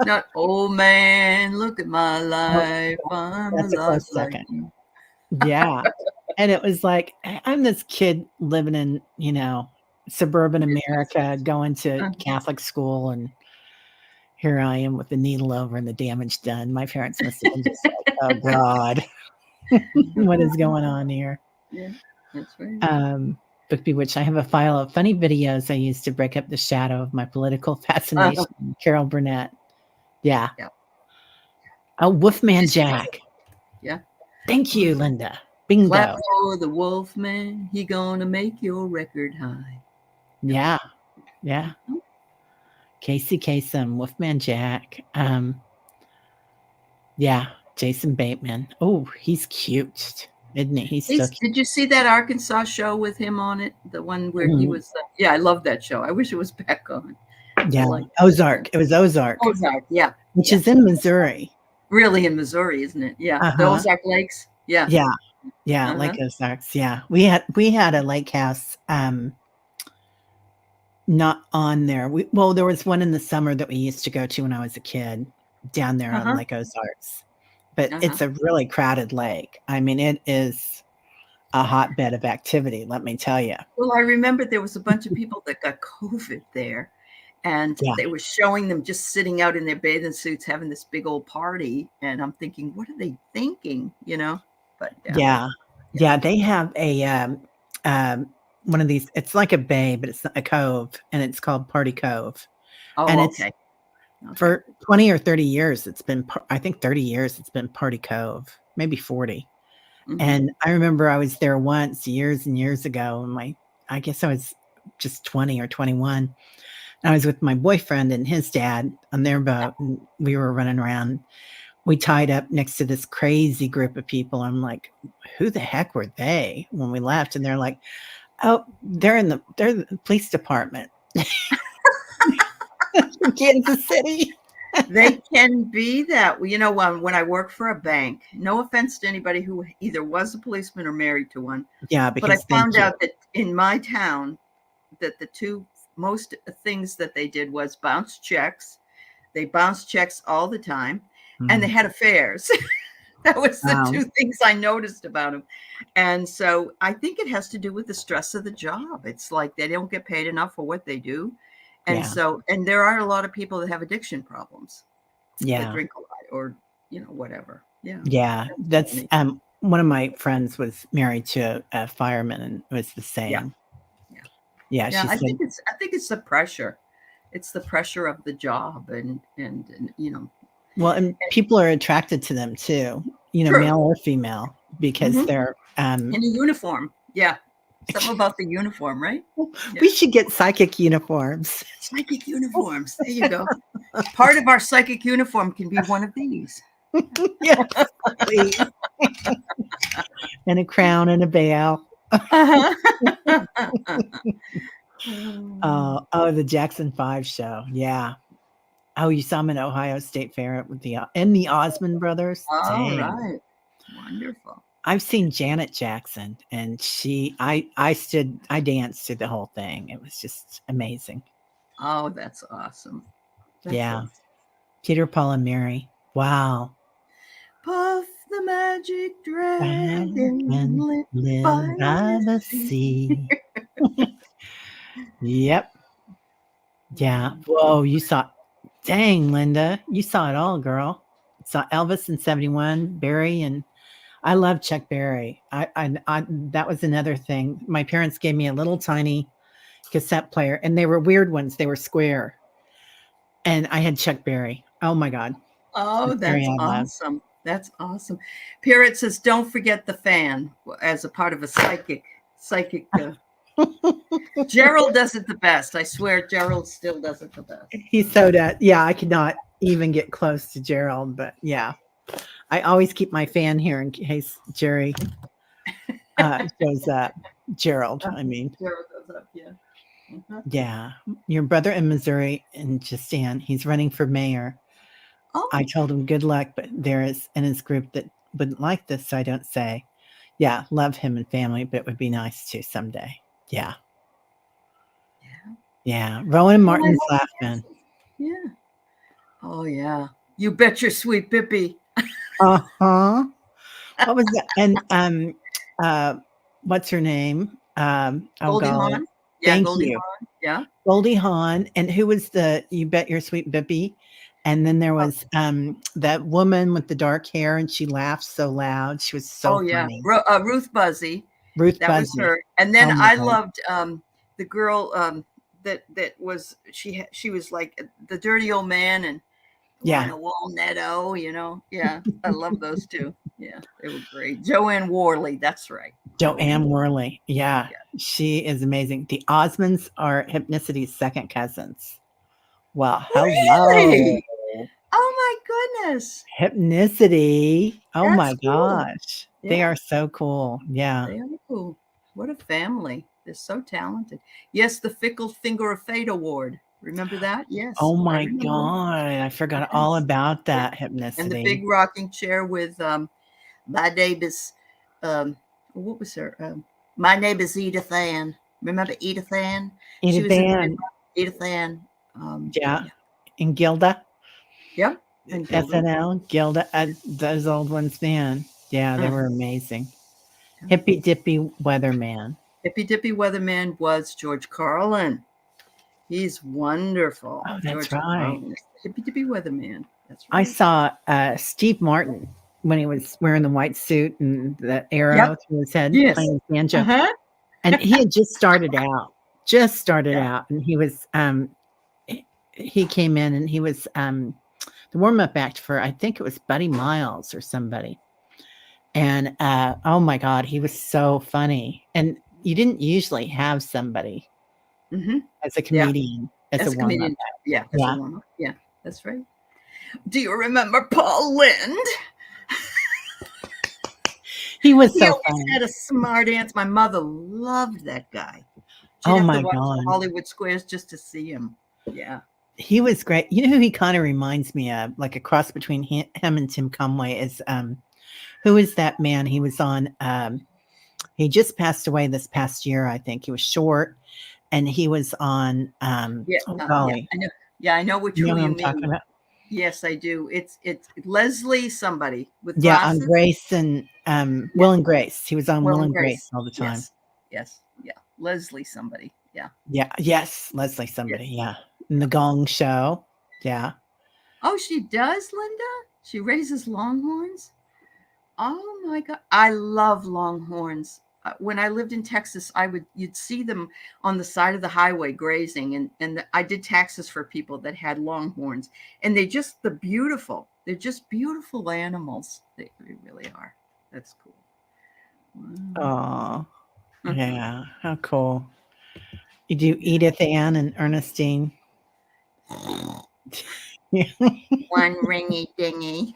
Not old man, look at my life. That's a close second. Yeah. And it was like, I'm this kid living in, suburban America, going to Catholic school, and here I am with the needle over and the damage done. My parents must have been just like, oh God, what is going on here? Yeah, that's right. Book Bewitched. I have a file of funny videos I used to break up the shadow of my political fascination. Carol Burnett. Yeah. Oh, Wolfman Jack. Yeah. Thank you, Linda. Bingo. Clap for the Wolfman. He gonna make your record high. Yeah. Casey Kasem, Wolfman Jack. Jason Bateman. Oh, he's cute, isn't he? He's so cute. Did you see that Arkansas show with him on it? The one where he was. I love that show. I wish it was back on. Yeah, Ozark. It was Ozark. Ozark, yeah. Which is in Missouri. Really in Missouri, isn't it? Yeah. The Ozark Lakes. Yeah. Yeah, Lake Ozarks. Yeah, we had a lake house. Not on there. Well, there was one in the summer that we used to go to when I was a kid down there on Lake Ozarks, but it's a really crowded lake. I mean, it is a hotbed of activity, let me tell you. Well, I remember there was a bunch of people that got COVID there, and Yeah. they were showing them just sitting out in their bathing suits having this big old party, and I'm thinking, what are they thinking, you know? But Yeah, they have a one of these. It's like a bay, but it's a cove, and it's called Party Cove. And Oh, it's okay. for 20 or 30 years. It's been, I think, 30 years. It's been Party Cove, maybe 40. And I remember I was there once years and years ago, and I guess I was just 20 or 21. And I was with my boyfriend and his dad on their boat, and we were running around. We tied up next to this crazy group of people. I'm like, who the heck were they when we left? And they're like, oh, they're the police department. Kansas City. They can be that. You know, when I worked for a bank, no offense to anybody who either was a policeman or married to one. Yeah, but I because found out that in my town, that the two most things that they did was bounce checks. They bounced checks all the time, and they had affairs. That was the two things I noticed about them. And so I think it has to do with the stress of the job. It's like they don't get paid enough for what they do. And so, and there are a lot of people that have addiction problems. That drink a lot or, you know, whatever. Yeah. Yeah. That's one of my friends was married to a fireman, and it was the same. Yeah. I think it's the pressure. It's the pressure of the job and you know. Well, and people are attracted to them too, you know, male or female, because they're in a uniform. Yeah. Something about the uniform, right? We should get psychic uniforms. Psychic uniforms. There you go. Part of our psychic uniform can be one of these. Yes, please. And a crown and a veil. Oh, the Jackson 5 show. Yeah. Oh, you saw him in Ohio State Fair with the Osmond brothers. All right. Wonderful. I've seen Janet Jackson, and I danced through the whole thing. It was just amazing. Oh, that's awesome. That's awesome. Peter, Paul, and Mary. Wow. Puff the magic dragon lit by the sea. Yep. Yeah. Whoa, you saw. Dang, Linda, you saw it all, girl. Saw Elvis in 71, Barry, and I love Chuck Berry. I that was another thing. My parents gave me a little tiny cassette player, and they were weird ones. They were square, and I had Chuck Berry. Oh my God! Oh, that's awesome. That's awesome. Pirate says, "Don't forget the fan as a part of a psychic." Gerald does it the best. I swear, Gerald still does it the best. He's so dead. Yeah, I could not even get close to Gerald, but yeah. I always keep my fan here in case Jerry shows up. Gerald, I mean. Gerald goes up, yeah. Yeah. Your brother in Missouri, and Justin, he's running for mayor. Oh. I told him good luck, but there is in his group that wouldn't like this, so I don't say. Yeah, love him and family, but it would be nice to someday. Yeah. Yeah. Rowan and Martin's laughing. Yeah. Oh, yeah. You bet your sweet Bippy. Uh-huh. What was that? And what's her name? Goldie Hawn. Yeah, Thank Goldie you. Hawn. Yeah. Goldie Hawn. And who was the You Bet Your Sweet Bippy? And then there was that woman with the dark hair, and she laughed so loud. She was so funny. Ruth Buzzy. Ruth that Buzzy. Was her. And then I loved the girl that was she was like the dirty old man and a Walnetto, you know. Yeah, I love those two. Yeah, they were great. Joanne Worley, that's right. Joanne Worley. Yeah, she is amazing. The Osmonds are Hypnicity's second cousins. Well, hello. Really? Oh my goodness. Hypnicity. Oh that's my gosh. Yeah. They are so cool. Yeah. They are cool. What a family. They're so talented. Yes, the Fickle Finger of Fate Award. Remember that? Yes. Oh my God. I forgot all about that. Hypnicity. And the big rocking chair with my name is what was her? My name is Edith Ann. Remember Edith Ann? She Edith was in Ann. Edith Ann. Yeah. And Gilda. Yep. And Gilda. SNL, Gilda, those old ones, man. Yeah, they were amazing. Yeah. Hippy Dippy Weatherman. Hippy Dippy Weatherman was George Carlin. He's wonderful. Oh, that's George right. Carlin. Hippy Dippy Weatherman. That's right. I saw Steve Martin when he was wearing the white suit and the arrow through his head, playing banjo. And he had just started out. And he was he came in and he was the warm-up act for, I think it was Buddy Miles or somebody. And oh my God, he was so funny. And you didn't usually have somebody as a comedian, as a warm-up act. Yeah, as a warm-up. Yeah, that's right. Do you remember Paul Lynde? He was so always funny. Had a smart answer. My mother loved that guy. She'd Oh have my to watch God. Hollywood Squares just to see him. Yeah. He was great. You know who he kind of reminds me of, like a cross between him and Tim Conway, is who is that man? He was on he just passed away this past year, I think. He was short and he was on golly. I know. Yeah, I know which you know who who you I'm mean. talking about? Yes, I do. It's Leslie somebody with Yeah, glasses. on Grace and Will and Grace. He was on Will and Grace all the time. Yes. Yeah. Leslie somebody. Yeah. Yeah. Yes. Leslie somebody. Yeah. In the Gong Show. Yeah. Oh, she does, Linda? She raises longhorns? Oh my God. I love longhorns. When I lived in Texas, you'd see them on the side of the highway grazing, and I did taxes for people that had longhorns, and they're just beautiful. They're just beautiful animals. They really are. That's cool. Wow. Oh, yeah. How cool. You do Edith Ann and Ernestine. One ringy dingy.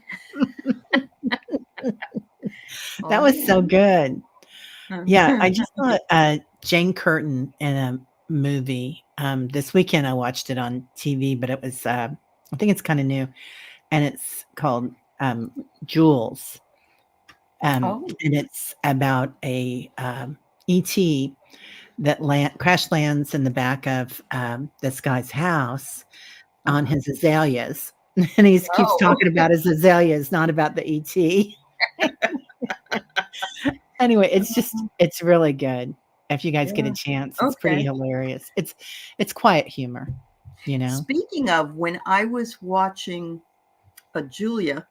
That was so good. Yeah, I just saw Jane Curtin in a movie this weekend. I watched it on TV, but it was I think it's kind of new, and it's called Jules, and it's about a ET that crash lands in the back of this guy's house on his azaleas, and he keeps talking about his azaleas, not about the ET. Anyway, it's really good. If you guys get a chance, it's pretty hilarious. It's quiet humor, you know. Speaking of, when I was watching Julia,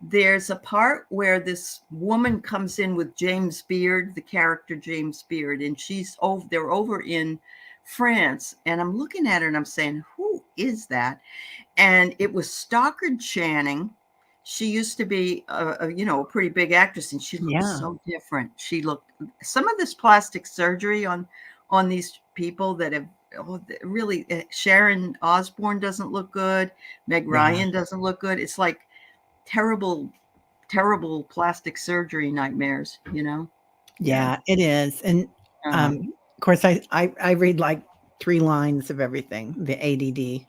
there's a part where this woman comes in with James Beard, the character James Beard, and they're over in France, and I'm looking at her and I'm saying, who is that? And it was Stockard Channing. She used to be a pretty big actress, and she looked so different. She looked, some of this plastic surgery on these people that have really, Sharon Osbourne doesn't look good. Meg Ryan doesn't look good. It's like terrible plastic surgery nightmares, you know? Yeah, it is. And of course I read like 3 lines of everything, the ADD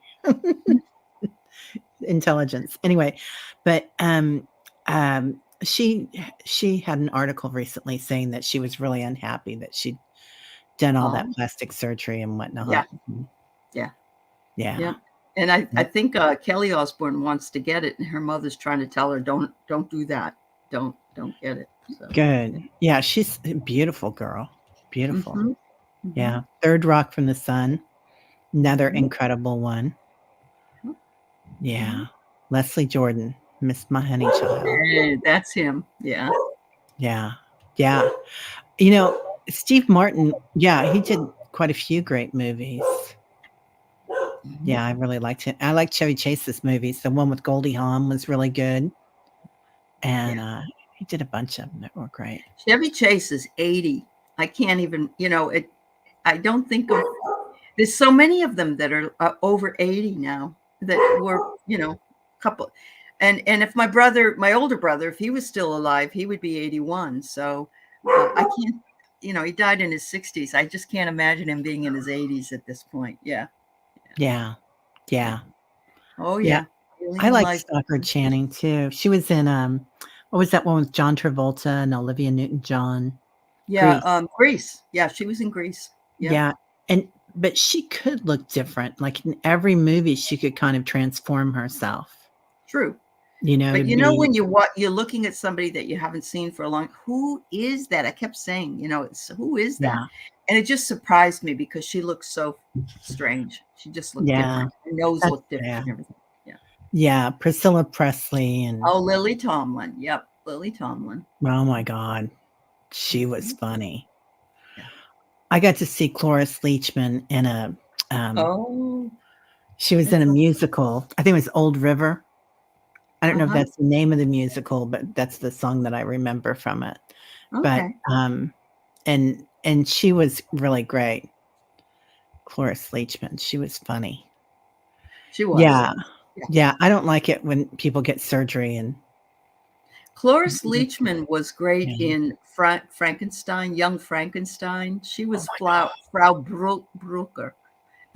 intelligence. Anyway, but she had an article recently saying that she was really unhappy that she'd done all that plastic surgery and whatnot. Yeah. And I think Kelly Osbourne wants to get it, and her mother's trying to tell her, don't do that. Don't get it. So, good. Yeah, she's a beautiful girl. Beautiful. Yeah. Third Rock from the Sun. Another incredible one. Yeah. Leslie Jordan, Miss My Honey Child. Hey, that's him. Yeah. Yeah. Yeah. You know, Steve Martin, he did quite a few great movies. Yeah, I really liked it. I liked Chevy Chase's movies. The one with Goldie Hawn was really good. And he did a bunch of them that were great. Chevy Chase is 80. I can't even, I don't think of, there's so many of them that are over 80 now that were, couple. And if my older brother, if he was still alive, he would be 81. So I can't, he died in his 60s. I just can't imagine him being in his 80s at this point. Yeah. Yeah. Oh, yeah. I like Stockard Channing too. She was in What was that one with John Travolta and Olivia Newton-John? Yeah, Grease. Grease. Yeah, she was in Grease. Yeah, Yeah, but she could look different. Like, in every movie, she could kind of transform herself, true. to But be when you're looking at somebody that you haven't seen for a long, who is that? I kept saying, who is that? yeah, And it just surprised me because she looked so strange. She just looked yeah, different. Her nose that's looked different fair. and everything. Yeah. Yeah, Priscilla Presley and Oh, Lily Tomlin. Yep, Lily Tomlin. oh my God, she was Mhm. funny. Yeah. I got to see Cloris Leachman in a, Oh, she was in that's a a, musical. I think it was Old River. I don't know if uh-huh. that's the name of the musical, but that's the song that I remember from it. But, Okay. and she was really great. Cloris Leachman, she was funny. She was. Yeah. Yeah. Yeah, I don't like it when people get surgery and Cloris Leachman was great yeah. in Frankenstein, Young Frankenstein. She Oh was my god. Frau Brucker.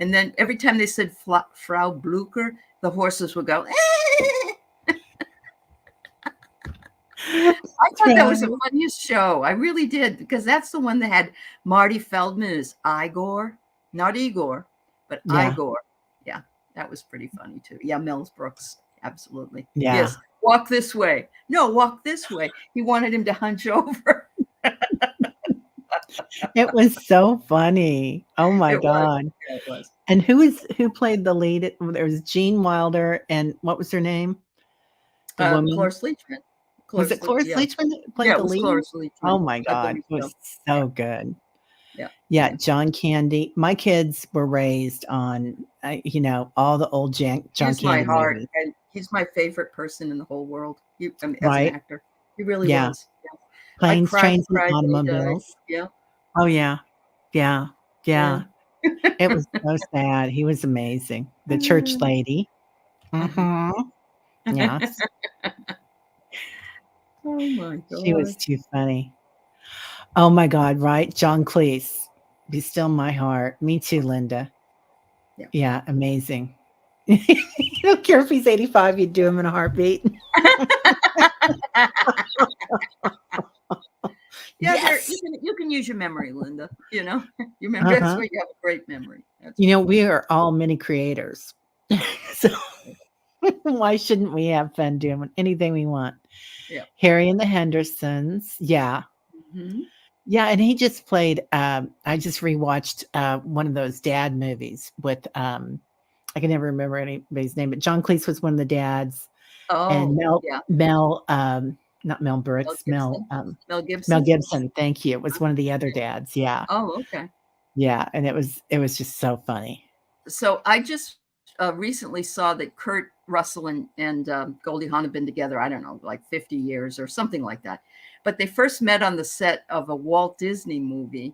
And then every time they said Frau Blucher, the horses would go, eh! I thought that was the Right. funniest show. I really did, because that's the one that had Marty Feldman as Igor, not Igor, but Yeah. Igor. Yeah, that was pretty funny too. Yeah, Mel's Brooks. Absolutely. Yeah. Yes. Walk this way. No, walk this way. He wanted him to hunch over. It was so funny. Oh my It was. god. Yeah, it was. And who played the lead? There was Gene Wilder and what was her name? The woman? Cloris Leachman. Was it Cloris Yeah. Leachman that Yeah, played it the was lead? Cloris Leachman, Oh my I god, believe it was so. Yeah. so good. Yeah. Yeah, Yeah. John Candy. My kids were raised on, all the old John Here's my Candy heart, movies, and he's my favorite person in the whole world. As an right? actor, he really Yeah. was. Yeah. I Planes, cried and Trains, and cried when he died. Automobiles. Yeah, Oh, yeah. Yeah. yeah. Yeah. It was so sad. He was amazing. The church lady. Mhm. Yes. Oh my She was god. too funny. Oh my god, right? John Cleese. Be Still My Heart. Me too, Linda. Yeah. Yeah, amazing. You don't care if he's 85, you'd do him in a heartbeat. Yeah, Yes. you can use your memory, Linda. Your memory. That's Uh-huh. why you have a great memory. That's for We sure. are all mini creators. So why shouldn't we have fun doing anything we want? Yeah. Harry and the Hendersons. Yeah. Hmm. Yeah, and he just played, I just rewatched, one of those dad movies with, I can never remember anybody's name, but John Cleese was one of the dads, and Oh, yeah. Not Mel Mel Brooks, Gibson. Mel Mel Gibson. Gibson, thank you. It was one of the other dads, yeah. Oh, okay. Yeah, and it was just so funny. So I just recently saw that Kurt Russell and Goldie Hawn have been together, I don't know, like 50 years or something like that. But they first met on the set of a Walt Disney movie,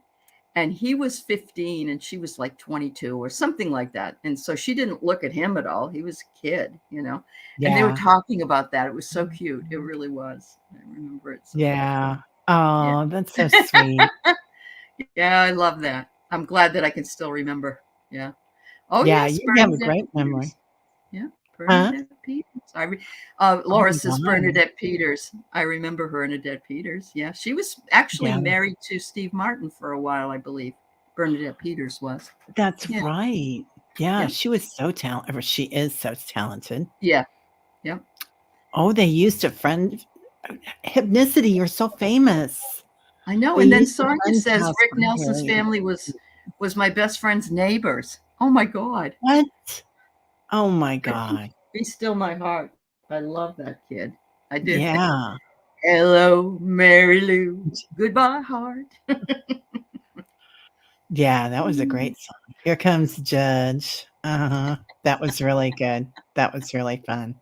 and he was 15 and she was like 22 or something like that. And so she didn't look at him at all. He was a kid, and they were Yeah, talking about that. It was so cute. It really was. I remember it so yeah. vividly. Yeah. Oh, that's so sweet. Yeah, I love that. I'm glad that I can still remember. Yeah. Oh, Yeah, yes, you have a Bernadette great memory. Peters. Yeah, Huh? Bernadette Peters. Oh Laura my says god. Bernadette Peters. I remember Bernadette Peters. Yeah, she was actually Yeah, married to Steve Martin for a while, I believe. Bernadette Peters was. that's Yeah, right. Yeah, yeah, she was so talented. She is so talented. yeah, yeah. Oh, they used to friend Hypnicity, you're so famous. I know. They And then used to Sonia friend says cast Rick for Nelson's Harry. family was my best friend's neighbors. Oh my God. What? Oh my But god. be still my heart. I love that kid. I do. Yeah. Hello, Mary Lou. Goodbye, heart. Yeah, that was a great song. Here Comes the Judge. Uh-huh. That was really good. That was really fun.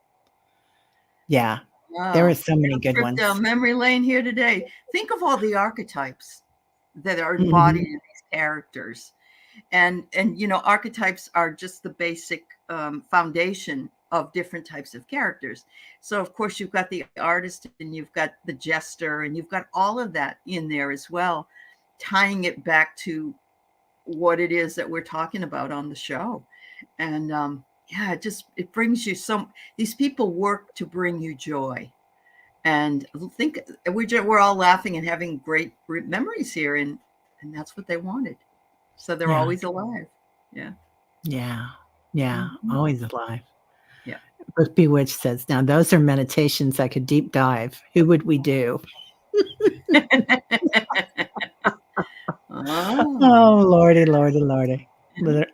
Yeah. There were Wow. so many good Trip ones. down memory lane here today. Think of all the archetypes that are embodied Mhm. in these characters. And archetypes are just the basic foundation of different types of characters. So of course you've got the artist and you've got the jester and you've got all of that in there as well, tying it back to what it is that we're talking about on the show. And yeah, it brings you these people work to bring you joy. And think we're all laughing and having great memories here, and that's what they wanted. So they're Yeah. always alive. Yeah. Yeah. Yeah. Mhm. Always alive. Yeah. But Bewitched says, now those are meditations I could deep dive. Who would we do? Oh. Oh, Lordy, Lordy, Lordy.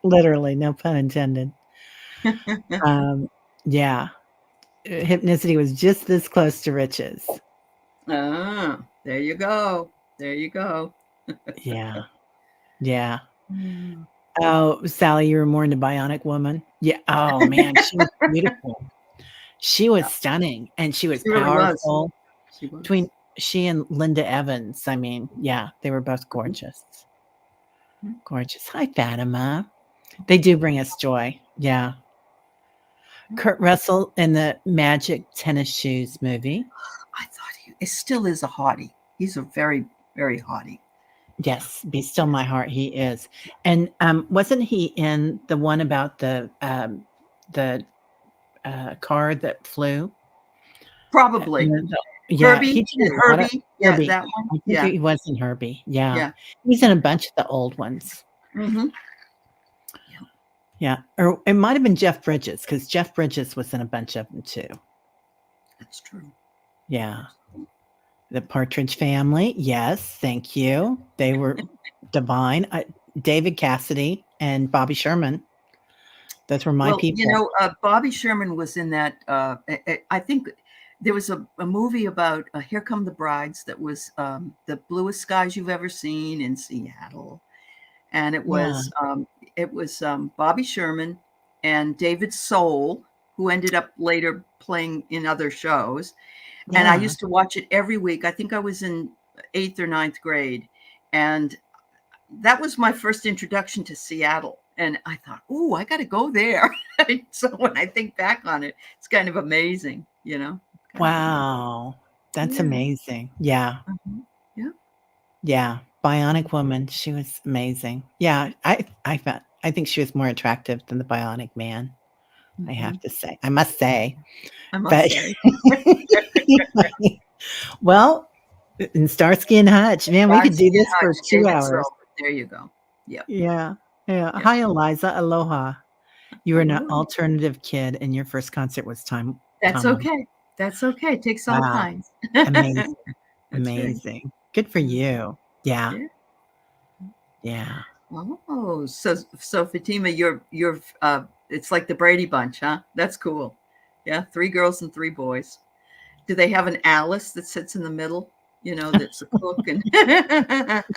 Literally, no pun intended. Yeah. Hypnicity was just this close to riches. Ah, there you go. There you go. Yeah. Yeah. Mm. Oh, Sally, you were more into Bionic Woman? Yeah. Oh, man, she was beautiful. She was Yeah, stunning, and she was she really was. powerful. She was. Between she and Linda Evans, I mean, yeah, they were both gorgeous. Mhm. Gorgeous. Hi, Fatima. They do bring us joy. Yeah. Mhm. Kurt Russell in the Magic Tennis Shoes movie. I thought he still is a hottie. He's a very, very hottie. Yes, Be Still My Heart, he is. And wasn't he in the one about the car that flew? Probably. Yeah, he Herbie did and a lot of Herbie. Yeah, Herbie. that one. I think Yeah. he was in Herbie. Yeah. Yeah. He's in a bunch of the old ones. Mm-hmm. Yeah. Yeah. Or it might have been Jeff Bridges, because Jeff Bridges was in a bunch of them too. That's true. Yeah. The Partridge Family. Yes. Thank you. They were divine. David Cassidy and Bobby Sherman. Those were my Well, people. Bobby Sherman was in that. I think there was a movie about Here Come the Brides that was the bluest skies you've ever seen in Seattle, and Yeah. it was Bobby Sherman and David Soul, who ended up later playing in other shows. And I Yeah. used to watch it every week. I think I was in 8th or 9th grade, and that was my first introduction to Seattle. And I thought, oh, I got to go there. So when I think back on it, it's kind of amazing, Kind of amazing. Wow. That's Yeah. amazing. Yeah. Uh-huh. Yeah. Yeah. Bionic Woman. She was amazing. Yeah. I think she was more attractive than the Bionic Man. I Mm-hmm. have to say. I must say. I must But say. well, in Starsky and Hutch, man, we could Starsky do and this for Hutch, 2 David hours. Soul. There you go. Yep. Yeah. Yeah. Yep. Hi, Eliza. Aloha. You were an Hello. alternative kid, and your first concert was Tom That's Waits. okay. That's okay. It takes all Wow. kinds. Amazing. That's right. Amazing. Good for you. Yeah. Yeah. Yeah. Oh, so Fatima, you're it's like the Brady Bunch, huh? That's cool. Yeah, 3 girls and 3 boys. Do they have an Alice that sits in the middle? That's a cook and that's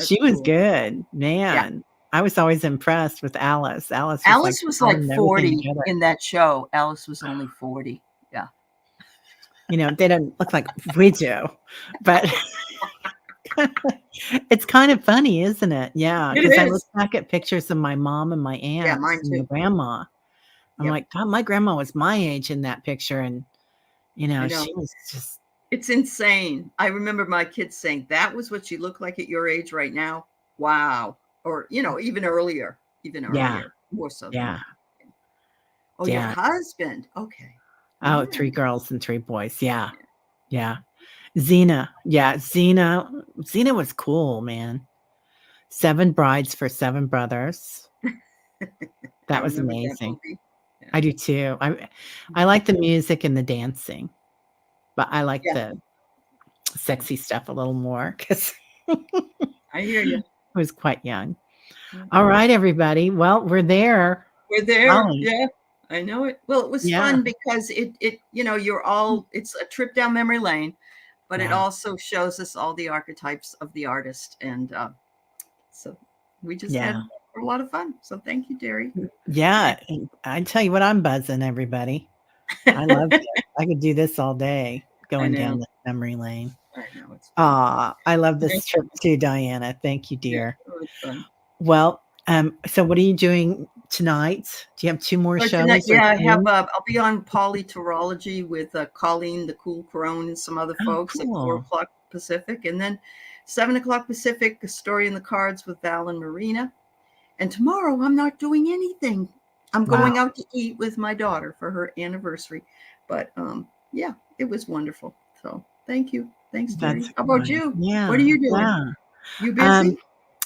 She was cool. good. Yeah. Man, I was always impressed with Alice. Alice was like Alice was like holding everything 40 together. in that show. Alice was only 40. Yeah. They don't look like we do, but it's kind of funny, isn't it? Yeah, It because I look is. back at pictures of my mom and my Yeah, aunts mine and my too. grandma. I'm Yep. like, God, my grandma was my age in that picture, and I she know. was just It's insane. I remember my kids saying, "That was what you look like at your age right now." Wow. Or, even yeah, earlier, more so than yeah, that. Oh, your yeah. husband. Okay. Oh, Yeah. 3 girls and 3 boys. Yeah, yeah. Xena. Yeah, Xena was cool, man. 7 Brides for 7 Brothers. I That was remember that amazing. movie. Yeah. I do too. I like the music and the dancing, but I like Yeah. the sexy stuff a little more because I hear you. I was quite young. Yeah. All right, everybody. Well, we're there. We're there. Golly. Yeah. I know it. Well, it was Yeah, fun because it's a trip down memory lane, but it yeah, also shows us all the archetypes of the artist. And so we just yeah, had a lot of fun. So thank you, Teri. yeah. And I tell you what, I'm buzzing, everybody. I loved it. I could do this all day, I going down know. the memory lane. I know. It's fun. Ah, I love Yeah. this trip too, Diana. Thank you, Yeah. dear. It was fun. Well, so what are you doing tonight? Do you have 2 more Or tonight, shows or yeah, I have. 3? I'll be on Polyterology with Colleen, the Cool Crone, and some other Oh, folks at cool. 4 o'clock Pacific, and then 7 o'clock Pacific, a story in the cards with Val and Marina. And tomorrow, I'm not doing anything. I'm Wow. going out to eat with my daughter for her anniversary, but yeah, it was wonderful. So thank you. Thanks, Teri. That's How about fun. you? Yeah. What are you doing? Yeah. You busy?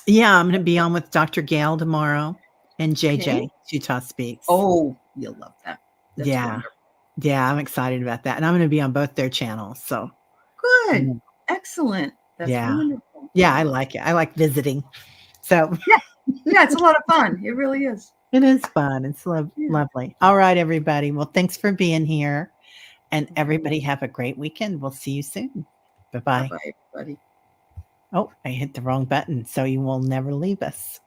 Yeah, I'm going to be on with Dr. Gail tomorrow and Okay. JJ, Utah Speaks. Oh, you'll love that. That's yeah. wonderful. Yeah, I'm excited about that. And I'm going to be on both their channels. So, Good. Excellent. That's yeah. wonderful. Yeah, I like it. I like visiting. So, Yeah. Yeah, it's a lot of fun. It really is. it is fun. It's Yeah. lovely. All right, everybody. Well, thanks for being here. And everybody have a great weekend. We'll see you soon. Bye-bye. Bye-bye, everybody. Oh, I hit the wrong button. So you will never leave us.